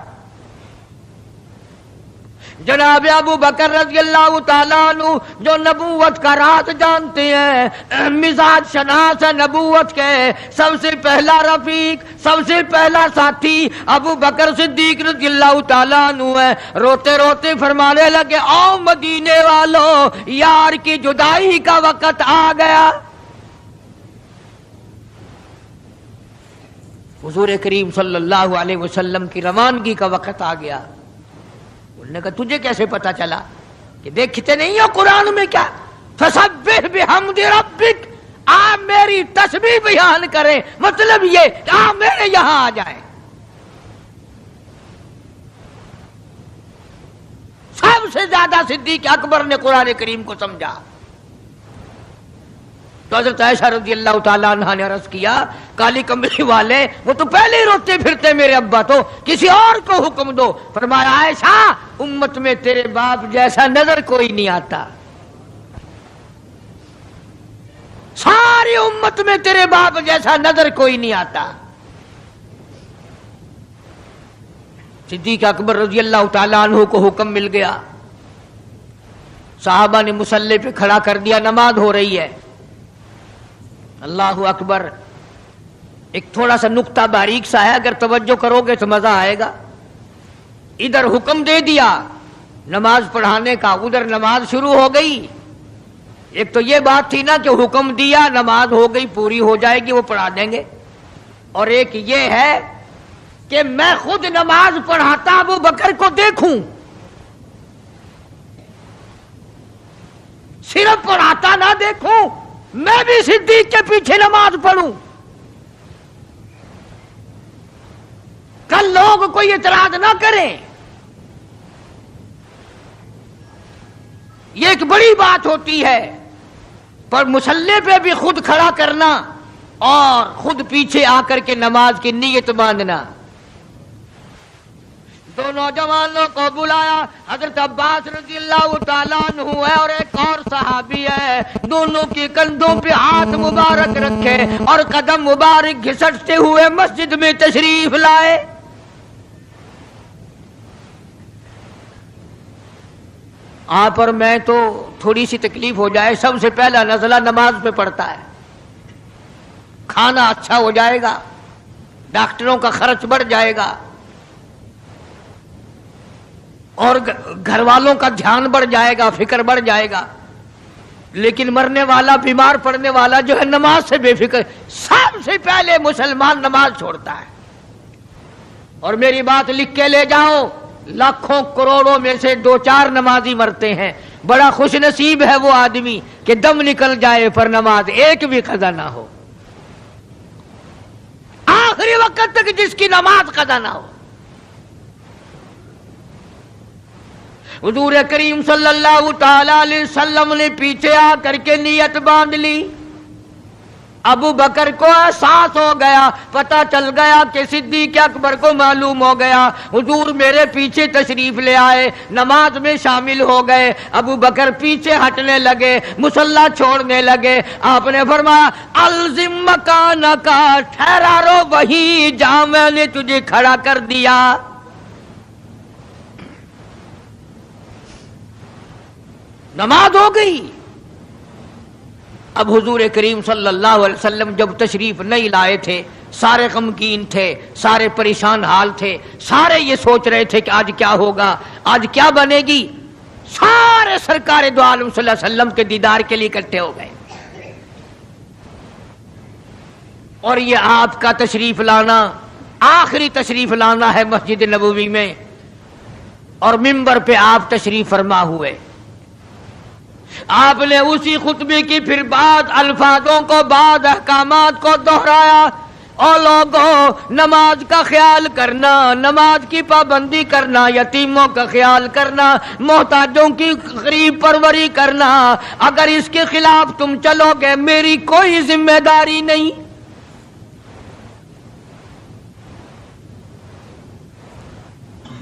جناب ابو بکر رضی اللہ تعالیٰ عنہ جو نبوت کا راز جانتے ہیں، مزاج شناس نبوت کے، سب سے پہلا رفیق، سب سے پہلا ساتھی ابو بکر صدیق رضی اللہ تعالیٰ عنہ ہے. روتے روتے فرمانے لگے، او مدینے والوں، یار کی جدائی کا وقت آ گیا. حضور کریم صلی اللہ علیہ وسلم کی روانگی کا وقت آ گیا. انہوں نے کہا تجھے کیسے پتا چلا؟ کہ دیکھتے نہیں ہو قرآن میں کیا، فسبح بحمد ربک، آپ میری تسبیح بیان کریں، مطلب یہ کہ آپ میرے یہاں آ جائیں. سب سے زیادہ صدیق اکبر نے قرآن کریم کو سمجھا. تو حضرت عائشہ رضی اللہ تعالیٰ عنہ نے عرض کیا، کالی کملی والے وہ تو پہلے ہی روتے پھرتے میرے ابا، تو کسی اور کو حکم دو. فرمایا عائشہ، امت میں تیرے باپ جیسا نظر کوئی نہیں آتا، ساری امت میں تیرے باپ جیسا نظر کوئی نہیں آتا. صدیق اکبر رضی اللہ تعالیٰ عنہ کو حکم مل گیا. صحابہ نے مصلی پہ کھڑا کر دیا، نماز ہو رہی ہے۔ اللہ اکبر۔ ایک تھوڑا سا نقطہ باریک سا ہے، اگر توجہ کرو گے تو مزہ آئے گا۔ ادھر حکم دے دیا نماز پڑھانے کا، ادھر نماز شروع ہو گئی۔ ایک تو یہ بات تھی نا کہ حکم دیا، نماز ہو گئی، پوری ہو جائے گی، وہ پڑھا دیں گے، اور ایک یہ ہے کہ میں خود نماز پڑھاتا ابو بکر کو دیکھوں، صرف پڑھاتا نہ دیکھوں، میں بھی صدیق کے پیچھے نماز پڑھوں۔ کل لوگ کوئی اعتراض نہ کریں، یہ ایک بڑی بات ہوتی ہے، پر مصلی پہ بھی خود کھڑا کرنا اور خود پیچھے آ کر کے نماز کی نیت باندھنا۔ دو نوجوانوں کو بلایا، حضرت عباس رضی اللہ تعالیٰ عنہ ہے اور ایک اور صحابی ہے، دونوں کی کندھوں پہ ہاتھ مبارک رکھے اور قدم مبارک گھسٹتے ہوئے مسجد میں تشریف لائے۔ آپ اور میں تو تھوڑی سی تکلیف ہو جائے، سب سے پہلا نزلہ نماز پہ پڑتا ہے، کھانا اچھا ہو جائے گا، ڈاکٹروں کا خرچ بڑھ جائے گا، اور گھر والوں کا دھیان بڑھ جائے گا، فکر بڑھ جائے گا، لیکن مرنے والا، بیمار پڑنے والا جو ہے نماز سے بے فکر، سب سے پہلے مسلمان نماز چھوڑتا ہے۔ اور میری بات لکھ کے لے جاؤ، لاکھوں کروڑوں میں سے 2-4 نمازی مرتے ہیں، بڑا خوش نصیب ہے وہ آدمی کہ دم نکل جائے پر نماز ایک بھی قضا نہ ہو، آخری وقت تک جس کی نماز قضا نہ ہو۔ حضور کریم صلی اللہ تعالی علیہ وسلم نے پیچھے آ کر کے نیت باندھ لی۔ ابو بکر کو احساس ہو گیا، پتہ چل گیا کہ صدیق اکبر کو معلوم ہو گیا، حضور میرے پیچھے تشریف لے آئے، نماز میں شامل ہو گئے۔ ابو بکر پیچھے ہٹنے لگے، مصلی چھوڑنے لگے۔ آپ نے فرمایا الزم مکانک، ٹھہرا رو وہیں جہاں میں نے تجھے کھڑا کر دیا۔ نماز ہو گئی۔ اب حضور کریم صلی اللہ علیہ وسلم جب تشریف نہیں لائے تھے، سارے غمگین تھے، سارے پریشان حال تھے، سارے یہ سوچ رہے تھے کہ آج کیا ہوگا، آج کیا بنے گی۔ سارے سرکار دو عالم صلی اللہ علیہ وسلم کے دیدار کے لیے اکٹھے ہو گئے، اور یہ آپ کا تشریف لانا، آخری تشریف لانا ہے مسجد نبوی میں، اور منبر پہ آپ تشریف فرما ہوئے۔ آپ نے اسی خطبے کی پھر بعد الفاظوں کو، بعد احکامات کو دہرایا، اور لوگوں نماز کا خیال کرنا، نماز کی پابندی کرنا، یتیموں کا خیال کرنا، محتاجوں کی غریب پروری کرنا، اگر اس کے خلاف تم چلو گے میری کوئی ذمہ داری نہیں۔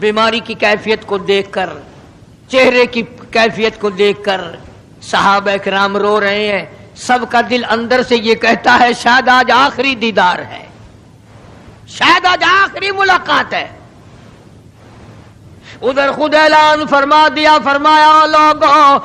بیماری کی کیفیت کو دیکھ کر، چہرے کی کیفیت کو دیکھ کر صحابہ کرام رو رہے ہیں، سب کا دل اندر سے یہ کہتا ہے شاید آج آخری دیدار ہے، شاید آج آخری ملاقات ہے۔ ادھر خود اعلان فرما دیا، فرمایا لوگوں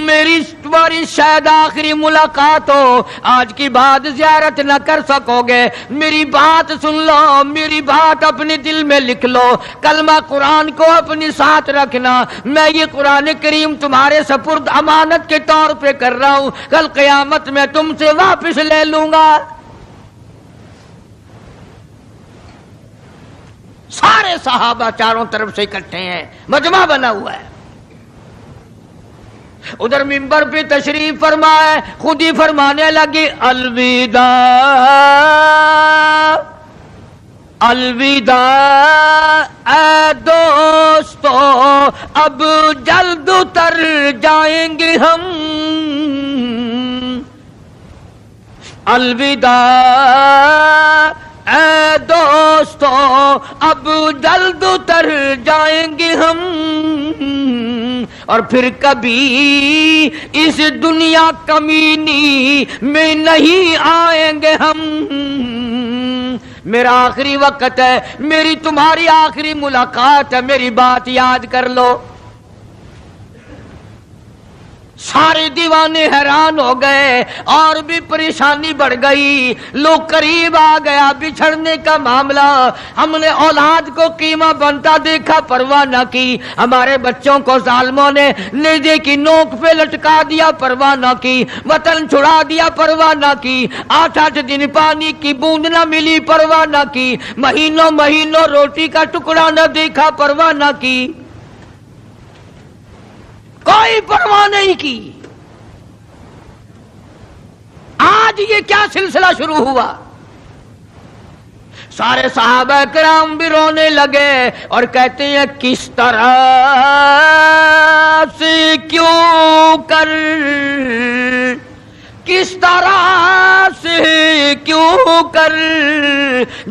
میری تمہاری شاید آخری ملاقات ہو، آج کی بعد زیارت نہ کر سکو گے، میری بات سن لو، میری بات اپنے دل میں لکھ لو، کلمہ قرآن کو اپنے ساتھ رکھنا، میں یہ قرآن کریم تمہارے سپرد امانت کے طور پہ کر رہا ہوں، کل قیامت میں تم سے واپس لے لوں گا۔ سارے صحابہ چاروں طرف سے اکٹھے ہیں، مجمع بنا ہوا ہے۔ ادھر منبر پہ تشریف فرمائے، خود ہی فرمانے لگی الوداع الوداع اے دوستو، اب جلد اتر جائیں گے ہم، الوداع اے دوستو اب جلد اتر جائیں گے ہم، اور پھر کبھی اس دنیا کمینی میں نہیں آئیں گے ہم۔ میرا آخری وقت ہے، میری تمہاری آخری ملاقات ہے، میری بات یاد کر لو۔ سارے دیوانے حیران ہو گئے اور بھی پریشانی بڑھ گئی. لوگ قریب آ گیا بچھڑنے کا معاملہ. ہم نے اولاد کو قیمہ بنتا دیکھا پرواہ نہ کی. ہمارے بچوں کو ظالموں نے نیزے کی نوک پہ لٹکا دیا پرواہ نہ کی. وطن چھڑا دیا پرواہ نہ کی. 8 دن پانی کی بوند نہ ملی پرواہ نہ کی. مہینوں مہینوں روٹی کا ٹکڑا نہ دیکھا پرواہ نہ کی. کوئی پرواہ نہیں کی. آج یہ کیا سلسلہ شروع ہوا؟ سارے صحابہ کرام بھی رونے لگے اور کہتے ہیں کس طرح سے کیوں کر، کس طرح سے کیوں کر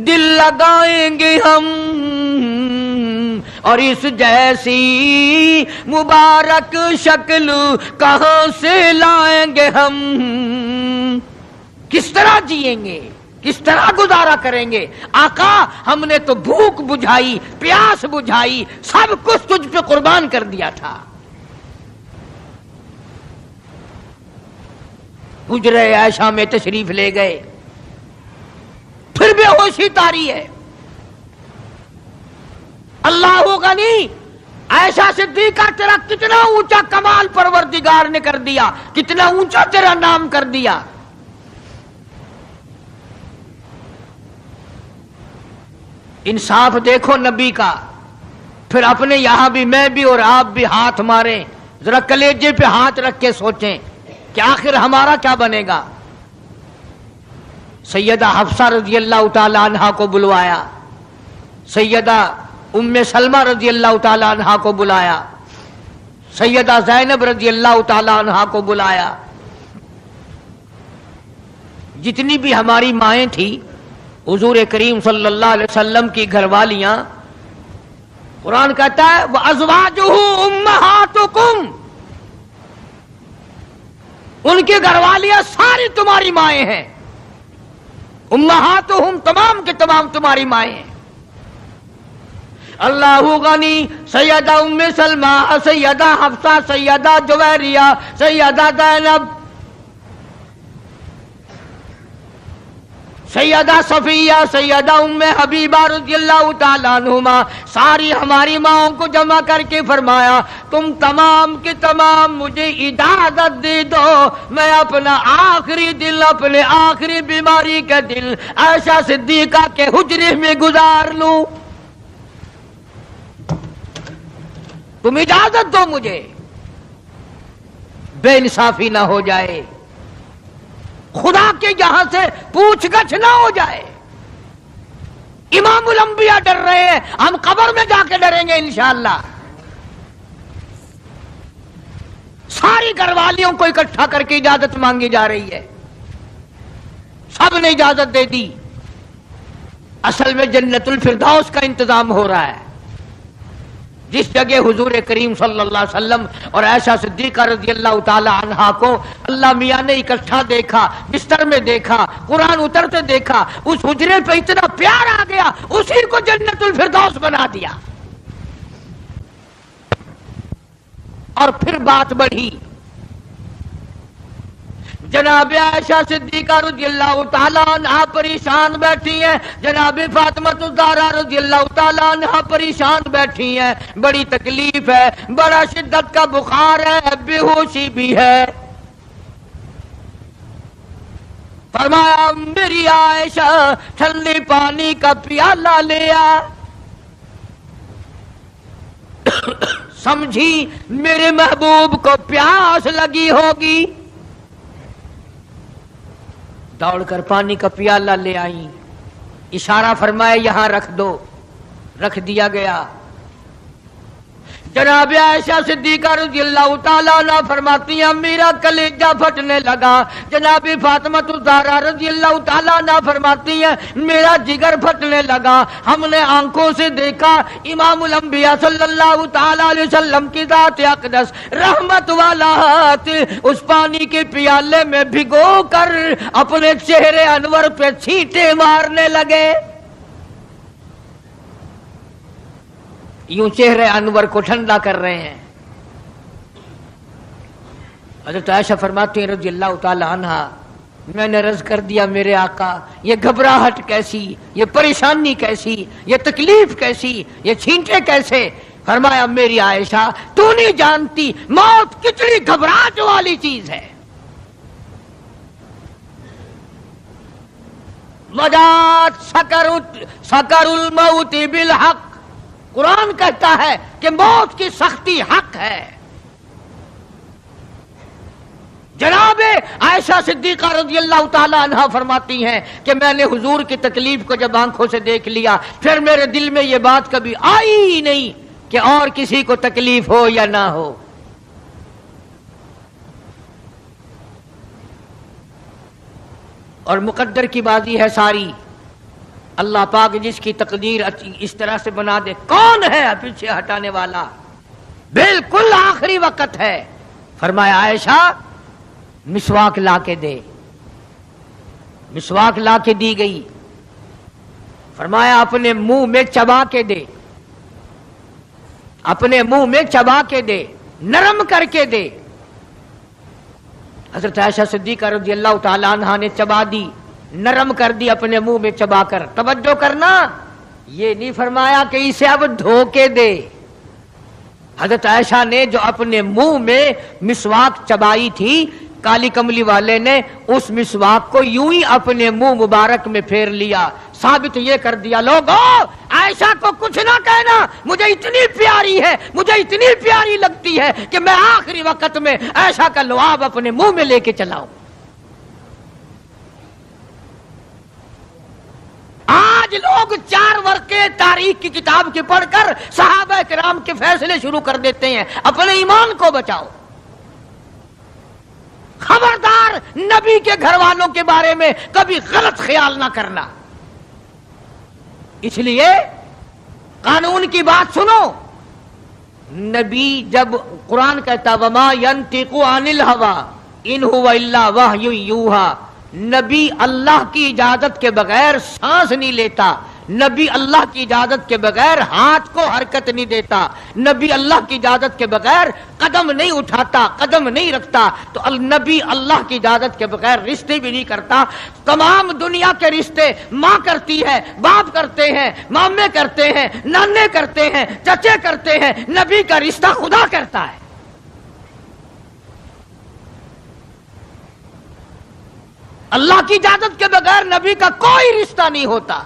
دل لگائیں گے ہم، اور اس جیسی مبارک شکل کہاں سے لائیں گے ہم. کس طرح جئیں گے، کس طرح گزارا کریں گے؟ آقا ہم نے تو بھوک بجھائی، پیاس بجھائی، سب کچھ تجھ پہ قربان کر دیا تھا. حجرہ عائشہ میں تشریف لے گئے، پھر بے ہوشی طاری ہے. اللہ غنی، عائشہ صدیقہ تیرا کتنا اونچا کمال پروردگار نے کر دیا، کتنا اونچا تیرا نام کر دیا. انصاف دیکھو نبی کا. پھر اپنے یہاں بھی میں بھی اور آپ بھی ہاتھ ماریں، ذرا کلیجے پہ ہاتھ رکھ کے سوچیں کہ آخر ہمارا کیا بنے گا. سیدہ حفصہ رضی اللہ تعالی عنہا کو بلوایا، سیدہ ام سلمہ رضی اللہ تعالی عنہا کو بلایا، سیدہ زینب رضی اللہ تعالی عنہا کو بلایا. جتنی بھی ہماری مائیں تھیں، حضور کریم صلی اللہ علیہ وسلم کی گھر والیاں، قرآن کہتا ہے وَأَزْوَاجُهُ أُمَّهَاتُكُمْ، ان کی گھر والیاں ساری تمہاری مائیں ہیں. امہاتہم تمام کے تمام تمہاری مائیں ہیں. اللہ غنی، سیدہ ام سلمہ، سیدہ حفصہ، سیدہ جویریہ، سیدہ زینب، سیدہ صفیہ، سیدہ ام حبیبہ رضی اللہ تعالیٰ عنہما، ساری ہماری ماؤں کو جمع کر کے فرمایا تم تمام کے تمام مجھے اجازت دے دو، میں اپنا آخری دل، اپنے آخری بیماری کا دل عائشہ صدیقہ کے حجرے میں گزار لوں. تم اجازت دو مجھے، بے انصافی نہ ہو جائے، خدا کے یہاں سے پوچھ گچھ نہ ہو جائے. امام الانبیاء ڈر رہے ہیں، ہم قبر میں جا کے ڈریں گے انشاءاللہ. ساری گھر والیوں کو اکٹھا کر کے اجازت مانگی جا رہی ہے، سب نے اجازت دے دی. اصل میں جنت الفردوس کا انتظام ہو رہا ہے، جس جگہ حضور کریم صلی اللہ علیہ وسلم اور عائشہ صدیقہ رضی اللہ تعالی عنہا کو اللہ میاں نے اکٹھا دیکھا، بستر میں دیکھا، قرآن اترتے دیکھا، اس حجرے پہ اتنا پیار آ گیا، اسی کو جنت الفردوس بنا دیا. اور پھر بات بڑھی. جناب عائشہ صدیقہ رضی اللہ تعالیٰ عنہا پریشان بیٹھی ہیں، جناب فاطمہ الزہرا رضی اللہ تعالیٰ عنہا پریشان بیٹھی ہیں، بڑی تکلیف ہے، بڑا شدت کا بخار ہے، بے ہوشی بھی ہے. فرمایا میری عائشہ ٹھنڈے پانی کا پیالہ لے آ. سمجھی میرے محبوب کو پیاس لگی ہوگی، دوڑ کر پانی کا پیالہ لے آئی، اشارہ فرمایا یہاں رکھ دو، رکھ دیا گیا. جناب عائشہ صدیقہ رضی اللہ تعالیٰ عنہ فرماتی ہیں میرا کلیجہ پھٹنے لگا. جناب فاطمہ الزہرا رضی اللہ تعالیٰ عنہ فرماتی ہیں میرا جگر پھٹنے لگا. ہم نے آنکھوں سے دیکھا امام الانبیاء صلی اللہ تعالیٰ علیہ وسلم کی ذات اقدس رحمت والا ہاتھ اس پانی کے پیالے میں بھگو کر اپنے چہرے انور پہ چھینٹے مارنے لگے. یوں چہرے انور کو ٹھنڈا کر رہے ہیں. حضرت عائشہ فرماتی ہیں رضی اللہ تعالی عنہا، میں نے عرض کر دیا میرے آقا یہ گھبراہٹ کیسی، یہ پریشانی کیسی، یہ تکلیف کیسی، یہ چھینٹے کیسے؟ فرمایا میری عائشہ تو نہیں جانتی موت کتنی گھبراہٹ والی چیز ہے۔ وجات سکر الموت بالحق، قرآن کہتا ہے کہ موت کی سختی حق ہے۔ جناب عائشہ صدیقہ رضی اللہ تعالی عنہا فرماتی ہیں کہ میں نے حضور کی تکلیف کو جب آنکھوں سے دیکھ لیا پھر میرے دل میں یہ بات کبھی آئی ہی نہیں کہ اور کسی کو تکلیف ہو یا نہ ہو۔ اور مقدر کی بازی ہے ساری، اللہ پاک جس کی تقدیر اس طرح سے بنا دے، کون ہے پیچھے ہٹانے والا؟ بالکل آخری وقت ہے۔ فرمایا عائشہ مسواک لا کے دے، مسواک لا کے دی گئی۔ فرمایا اپنے منہ میں چبا کے دے، اپنے منہ میں چبا کے دے، نرم کر کے دے۔ حضرت عائشہ صدیقہ رضی اللہ تعالی عنہا نے چبا دی، نرم کر دی اپنے منہ میں چبا کر۔ توجہ کرنا، یہ نہیں فرمایا کہ اسے اب دھو کے دے۔ حضرت عائشہ نے جو اپنے منہ میں مسواک چبائی تھی، کالی کملی والے نے اس مسواک کو یوں ہی اپنے منہ مبارک میں پھیر لیا، ثابت یہ کر دیا لوگو عائشہ کو کچھ نہ کہنا، مجھے اتنی پیاری ہے، مجھے اتنی پیاری لگتی ہے کہ میں آخری وقت میں عائشہ کا لعاب اپنے منہ میں لے کے چلاؤں۔ آج لوگ 4 ورقے تاریخ کی کتاب کے پڑھ کر صحابہ کرام کے فیصلے شروع کر دیتے ہیں۔ اپنے ایمان کو بچاؤ، خبردار نبی کے گھر والوں کے بارے میں کبھی غلط خیال نہ کرنا۔ اس لیے قانون کی بات سنو، نبی جب قرآن کہتا وما ينطق عن الهوى ان هو الا وحی یوحی، نبی اللہ کی اجازت کے بغیر سانس نہیں لیتا، نبی اللہ کی اجازت کے بغیر ہاتھ کو حرکت نہیں دیتا، نبی اللہ کی اجازت کے بغیر قدم نہیں اٹھاتا، قدم نہیں رکھتا، تو نبی اللہ کی اجازت کے بغیر رشتے بھی نہیں کرتا۔ تمام دنیا کے رشتے ماں کرتی ہے، باپ کرتے ہیں، مامے کرتے ہیں، نانے کرتے ہیں، چچے کرتے ہیں، نبی کا رشتہ خدا کرتا ہے۔ اللہ کی اجازت کے بغیر نبی کا کوئی رشتہ نہیں ہوتا۔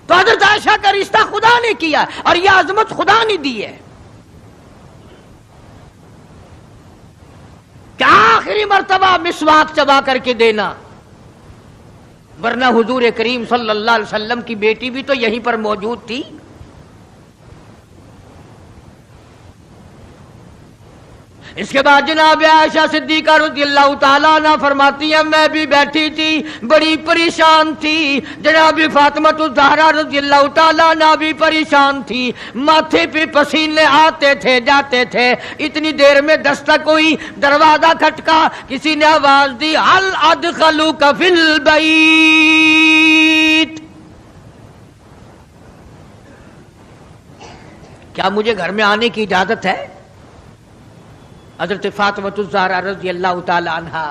تو حضرت عائشہ کا رشتہ خدا نے کیا اور یہ عظمت خدا نے دی ہے کہ آخری مرتبہ مسواک چبا کر کے دینا، ورنہ حضور کریم صلی اللہ علیہ وسلم کی بیٹی بھی تو یہیں پر موجود تھی۔ اس کے بعد جناب عائشہ صدیقہ رضی اللہ تعالیٰ عنہ فرماتی ہے میں بھی بیٹھی تھی، بڑی پریشان تھی، جناب فاطمہ الزہرا رضی اللہ تعالیٰ عنہ بھی پریشان تھی، ماتھے پہ پسینے آتے تھے جاتے تھے۔ اتنی دیر میں دستک ہوئی، دروازہ کھٹکا، کسی نے آواز دی ہل ادخلوک فی البیت، کیا مجھے گھر میں آنے کی اجازت ہے؟ حضرت فاطمہ الزہرا رضی اللہ تعالی عنہا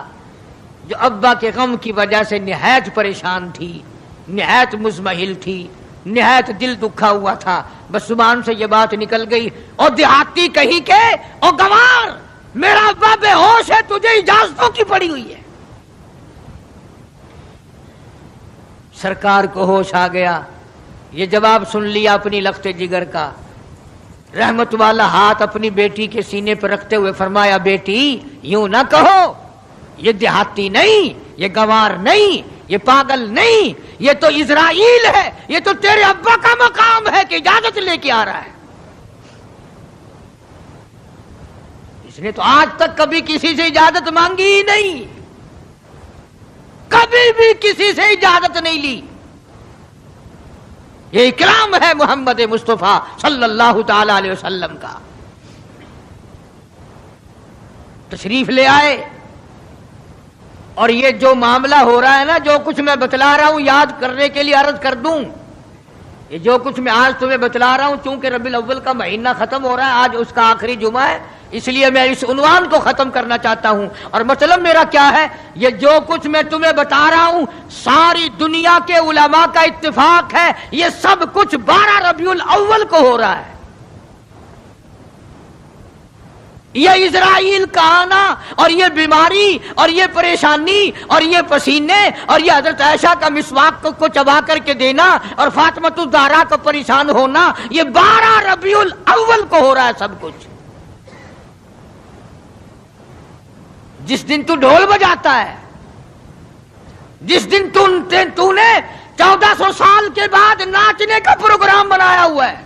جو ابا کے غم کی وجہ سے نہایت پریشان تھی، نہایت مزمحل تھی، نہایت دل دکھا ہوا تھا، بس زبان سے یہ بات نکل گئی اور دیہاتی کہیں کہ او گوار میرا ابا بے ہوش ہے، تجھے اجازتوں کی پڑی ہوئی ہے۔ سرکار کو ہوش آ گیا، یہ جواب سن لیا اپنی لخت جگر کا، رحمت والا ہاتھ اپنی بیٹی کے سینے پر رکھتے ہوئے فرمایا بیٹی یوں نہ کہو، یہ دیہاتی نہیں، یہ گوار نہیں، یہ پاگل نہیں، یہ تو اسرائیل ہے، یہ تو تیرے ابا کا مقام ہے کہ اجازت لے کے آ رہا ہے۔ اس نے تو آج تک کبھی کسی سے اجازت مانگی ہی نہیں، کبھی بھی کسی سے اجازت نہیں لی۔ یہ اکرام ہے محمد مصطفیٰ صلی اللہ تعالی علیہ وسلم کا۔ تشریف لے آئے، اور یہ جو معاملہ ہو رہا ہے نا، جو کچھ میں بتلا رہا ہوں یاد کرنے کے لیے عرض کر دوں، یہ جو کچھ میں آج تمہیں بتلا رہا ہوں، چونکہ ربیع الاول کا مہینہ ختم ہو رہا ہے، آج اس کا آخری جمعہ ہے، اس لیے میں اس عنوان کو ختم کرنا چاہتا ہوں، اور مطلب میرا کیا ہے، یہ جو کچھ میں تمہیں بتا رہا ہوں ساری دنیا کے علماء کا اتفاق ہے، یہ سب کچھ 12 ربیع الاول کو ہو رہا ہے۔ یہ اسرائیل کا آنا اور یہ بیماری اور یہ پریشانی اور یہ پسینے اور یہ حضرت عائشہ کا مسواک کو چبا کر کے دینا اور فاطمۃ الزہرا کا پریشان ہونا، یہ 12 ربیع الاول کو ہو رہا ہے سب کچھ۔ جس دن تو ڈھول بجاتا ہے، جس دن تو نے 1400 سال کے بعد ناچنے کا پروگرام بنایا ہوا ہے،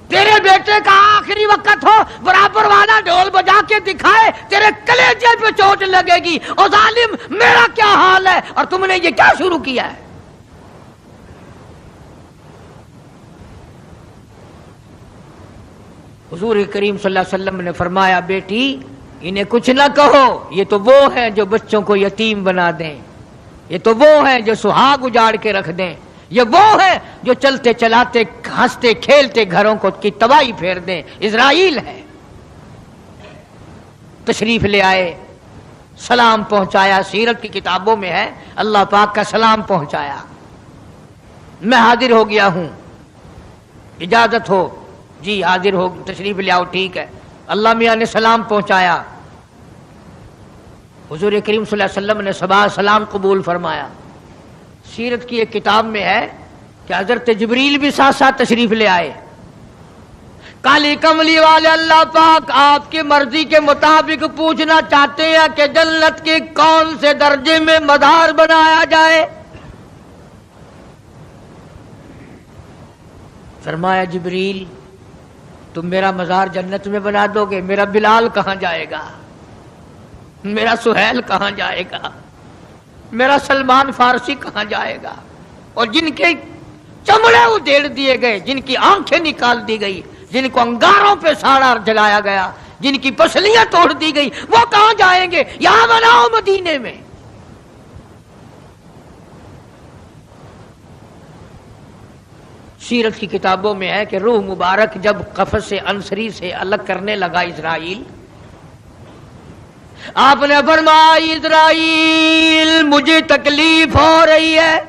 تیرے بیٹے کا آخری وقت ہو، برابر والا ڈھول بجا کے دکھائے، تیرے کلیجے پہ چوٹ لگے گی، او ظالم میرا کیا حال ہے، اور تم نے یہ کیا شروع کیا ہے؟ حضور کریم صلی اللہ علیہ وسلم نے فرمایا، بیٹی انہیں کچھ نہ کہو، یہ تو وہ ہیں جو بچوں کو یتیم بنا دیں، یہ تو وہ ہیں جو سہاگ اجاڑ کے رکھ دیں، یہ وہ ہیں جو چلتے چلاتے ہنستے کھیلتے گھروں کو کی تباہی پھیر دیں۔ اسرائیل ہے۔ تشریف لے آئے، سلام پہنچایا، سیرت کی کتابوں میں ہے اللہ پاک کا سلام پہنچایا، میں حاضر ہو گیا ہوں، اجازت ہو؟ جی حاضر ہو، تشریف لے آؤ، ٹھیک ہے۔ اللہ میاں نے سلام پہنچایا، حضور کریم صلی اللہ علیہ وسلم نے سلام قبول فرمایا۔ سیرت کی ایک کتاب میں ہے کہ حضرت جبریل بھی ساتھ ساتھ تشریف لے آئے۔ کالی کملی والے اللہ پاک آپ کی مرضی کے مطابق پوچھنا چاہتے ہیں کہ جنت کے کون سے درجے میں مزار بنایا جائے؟ فرمایا جبریل تم میرا مزار جنت میں بنا دو گے، میرا بلال کہاں جائے گا، میرا سہیل کہاں جائے گا، میرا سلمان فارسی کہاں جائے گا؟ اور جن کے چمڑے ادھیڑ دیے گئے، جن کی آنکھیں نکال دی گئی، جن کو انگاروں پہ ساڑا جلایا گیا، جن کی پسلیاں توڑ دی گئی، وہ کہاں جائیں گے؟ یہاں بناؤ مدینے میں۔ سیرت کی کتابوں میں ہے کہ روح مبارک جب قفس انصری سے الگ کرنے لگا اسرائیل، آپ نے فرمایا اسرائیل مجھے تکلیف ہو رہی ہے۔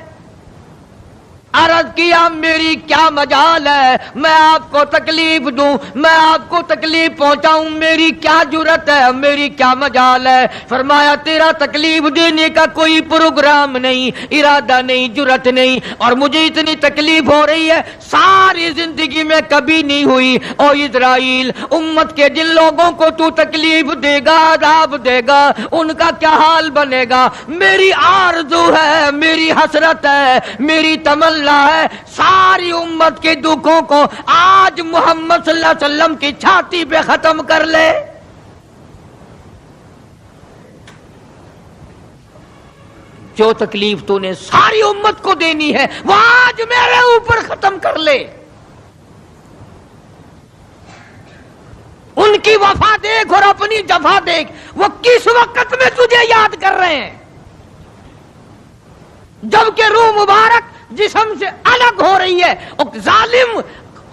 عرض کیا میری کیا مجال ہے میں آپ کو تکلیف دوں، میں آپ کو تکلیف پہنچاؤں، میری کیا جرت ہے، میری کیا مجال ہے؟ فرمایا تیرا تکلیف دینے کا کوئی پروگرام نہیں، ارادہ نہیں، جرت نہیں، اور مجھے اتنی تکلیف ہو رہی ہے ساری زندگی میں کبھی نہیں ہوئی۔ او اسرائیل، امت کے جن لوگوں کو تو تکلیف دے گا، عذاب دے گا، ان کا کیا حال بنے گا؟ میری آرزو ہے، میری حسرت ہے، میری تمنا ہے، ساری امت کے دکھوں کو آج محمد صلی اللہ علیہ وسلم کی چھاتی پہ ختم کر لے۔ جو تکلیف تو نے ساری امت کو دینی ہے وہ آج میرے اوپر ختم کر لے۔ ان کی وفا دیکھ اور اپنی جفا دیکھ، وہ کس وقت میں تجھے یاد کر رہے ہیں جبکہ روح مبارک جسم سے الگ ہو رہی ہے۔ ظالم،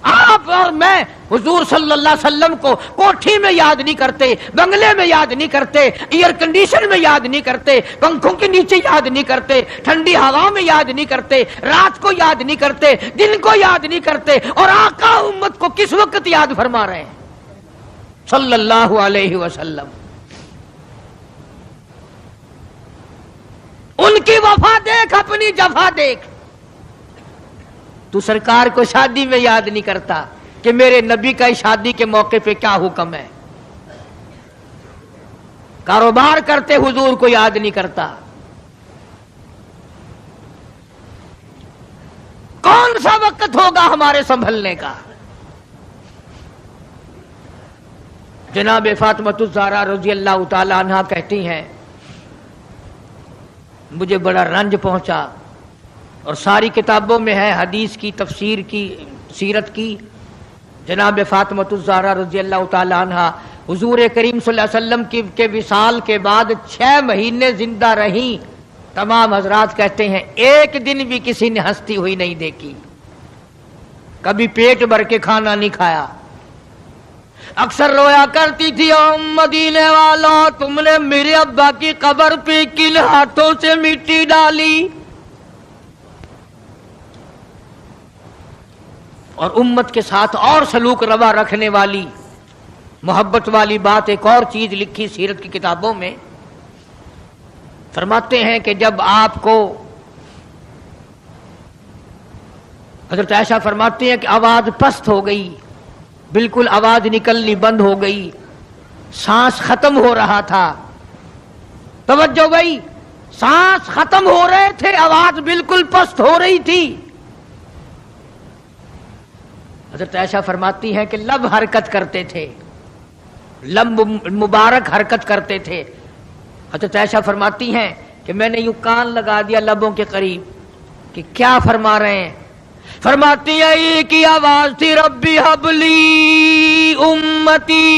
آپ اور میں حضور صلی اللہ علیہ وسلم کو کوٹھی میں یاد نہیں کرتے، بنگلے میں یاد نہیں کرتے، ایئر کنڈیشن میں یاد نہیں کرتے، پنکھوں کے نیچے یاد نہیں کرتے، ٹھنڈی ہوا میں یاد نہیں کرتے، رات کو یاد نہیں کرتے، دن کو یاد نہیں کرتے، اور آقا امت کو کس وقت یاد فرما رہے ہیں صلی اللہ علیہ وسلم۔ ان کی وفا دیکھ، اپنی جفا دیکھ۔ تو سرکار کو شادی میں یاد نہیں کرتا کہ میرے نبی کا شادی کے موقع پہ کیا حکم ہے۔ کاروبار کرتے حضور کو یاد نہیں کرتا۔ کون سا وقت ہوگا ہمارے سنبھلنے کا؟ جناب فاطمۃ الزہرا رضی اللہ تعالی عنہا کہتی ہیں مجھے بڑا رنج پہنچا، اور ساری کتابوں میں ہے حدیث کی، تفسیر کی، سیرت کی، جناب فاطمۃ الزہرا رضی اللہ تعالی عنہا حضور کریم صلی اللہ علیہ وسلم کے وصال کے بعد 6 مہینے زندہ رہیں۔ تمام حضرات کہتے ہیں ایک دن بھی کسی نے ہنستی ہوئی نہیں دیکھی، کبھی پیٹ بھر کے کھانا نہیں کھایا. اکثر رویا کرتی تھی او مدینے والوں تم نے میرے ابا کی قبر پہ کن ہاتھوں سے مٹی ڈالی. اور امت کے ساتھ اور سلوک روا رکھنے والی محبت والی بات ایک اور چیز لکھی سیرت کی کتابوں میں. فرماتے ہیں کہ جب آپ کو حضرت عائشہ فرماتی ہیں کہ آواز پست ہو گئی, بالکل آواز نکلنی بند ہو گئی, سانس ختم ہو رہا تھا. توجہ گئی, سانس ختم ہو رہے تھے, آواز بالکل پست ہو رہی تھی. حضرت عائشہ فرماتی ہیں کہ لب حرکت کرتے تھے, لب مبارک حرکت کرتے تھے. حضرت عائشہ فرماتی ہیں کہ میں نے یوں کان لگا دیا لبوں کے قریب کہ کیا فرما رہے ہیں. فرماتی ہیں ایک ہی آواز تھی, ربی حبلی امتی,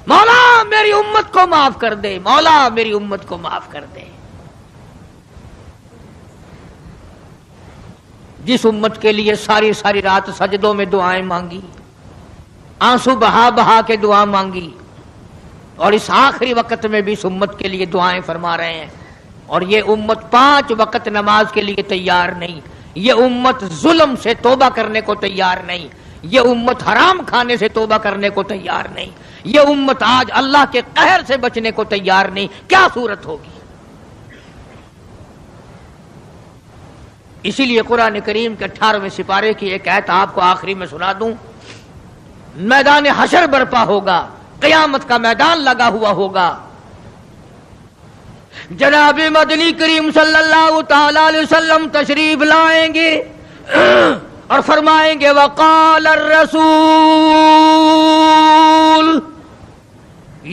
مولا میری امت کو معاف کر دے, مولا میری امت کو معاف کر دے. جس امت کے لیے ساری ساری رات سجدوں میں دعائیں مانگی, آنسو بہا بہا کے دعا مانگی, اور اس آخری وقت میں بھی اس امت کے لیے دعائیں فرما رہے ہیں. اور یہ امت 5 وقت نماز کے لیے تیار نہیں, یہ امت ظلم سے توبہ کرنے کو تیار نہیں, یہ امت حرام کھانے سے توبہ کرنے کو تیار نہیں, یہ امت آج اللہ کے قہر سے بچنے کو تیار نہیں. کیا صورت ہوگی؟ اسی لیے قرآن کریم کے 18ویں سپارے کی ایک آیت آپ کو آخری میں سنا دوں. میدان حشر برپا ہوگا, قیامت کا میدان لگا ہوا ہوگا. جناب مدنی کریم صلی اللہ تعالی علیہ وسلم تشریف لائیں گے اور فرمائیں گے وقال الرسول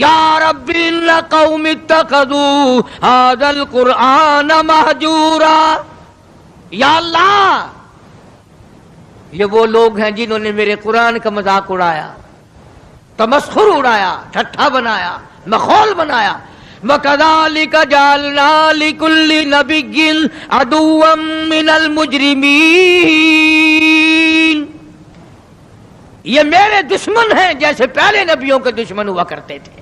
یا رب ان قوم اتخذوا هذا القرآن مہجورا. یا اللہ, یہ وہ لوگ ہیں جنہوں نے میرے قرآن کا مذاق اڑایا, تمسخر اڑایا, ٹھٹھا بنایا, مخول بنایا. وَكَذَلِكَ جَعَلْنَا لِكُلِّ نَبِيٍّ عَدُوًّا مِّنَ الْمُجْرِمِينَ. یہ میرے دشمن ہیں جیسے پہلے نبیوں کے دشمن ہوا کرتے تھے.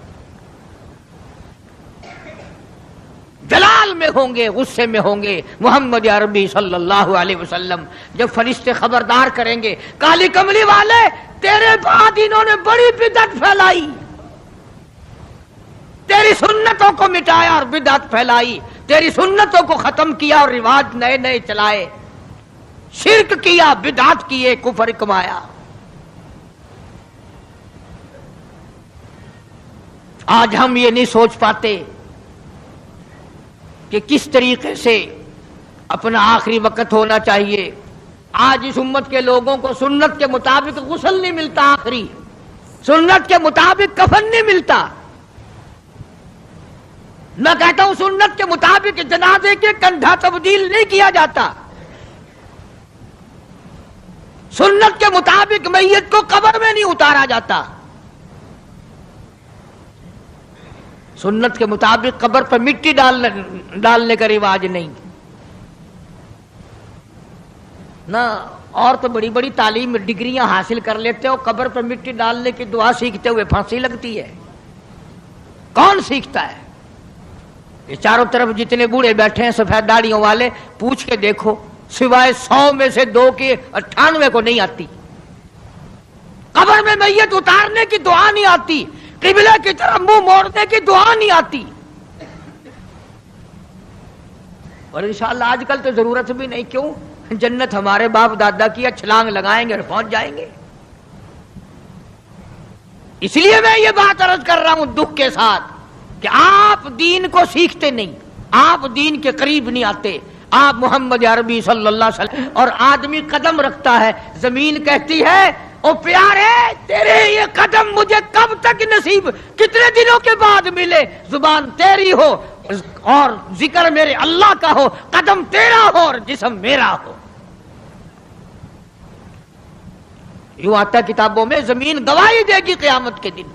جلال میں ہوں گے, غصے میں ہوں گے. محمد عربی صلی اللہ علیہ وسلم جب فرشتے خبردار کریں گے, کالی کملی والے تیرے بعد انہوں نے بڑی بدعت پھیلائی, تیری سنتوں کو مٹایا اور بدعت پھیلائی, تیری سنتوں کو ختم کیا اور رواج نئے نئے چلائے, شرک کیا, بدعت کیے, کفر کمایا. آج ہم یہ نہیں سوچ پاتے کہ کس طریقے سے اپنا آخری وقت ہونا چاہیے. آج اس امت کے لوگوں کو سنت کے مطابق غسل نہیں ملتا, آخری سنت کے مطابق کفن نہیں ملتا. میں کہتا ہوں سنت کے مطابق جنازے کے کندھا تبدیل نہیں کیا جاتا, سنت کے مطابق میت کو قبر میں نہیں اتارا جاتا, سنت کے مطابق قبر پر مٹی ڈالنے کا رواج نہیں نا. اور تو بڑی بڑی تعلیم ڈگریاں حاصل کر لیتے ہو, قبر پر مٹی ڈالنے کی دعا سیکھتے ہوئے پھانسی لگتی ہے. کون سیکھتا ہے؟ یہ چاروں طرف جتنے بوڑھے بیٹھے ہیں سفید داڑیوں والے, پوچھ کے دیکھو, سوائے 100 میں سے 2 کے 98 کو نہیں آتی. قبر میں میت اتارنے کی دعا نہیں آتی, قبلہ کی طرف منہ موڑنے کی دعا نہیں آتی. اور انشاءاللہ آج کل تو ضرورت بھی نہیں. کیوں؟ جنت ہمارے باپ دادا کی, چھلانگ لگائیں گے اور پہنچ جائیں گے. اس لیے میں یہ بات عرض کر رہا ہوں دکھ کے ساتھ کہ آپ دین کو سیکھتے نہیں, آپ دین کے قریب نہیں آتے. آپ محمد عربی صلی اللہ علیہ وسلم, اور آدمی قدم رکھتا ہے, زمین کہتی ہے او پیارے تیرے یہ قدم مجھے کب تک نصیب, کتنے دنوں کے بعد ملے. زبان تیری ہو اور ذکر میرے اللہ کا ہو, قدم تیرا ہو اور جسم میرا ہو. یوں آتا کتابوں میں زمین گواہی دے گی قیامت کے دن.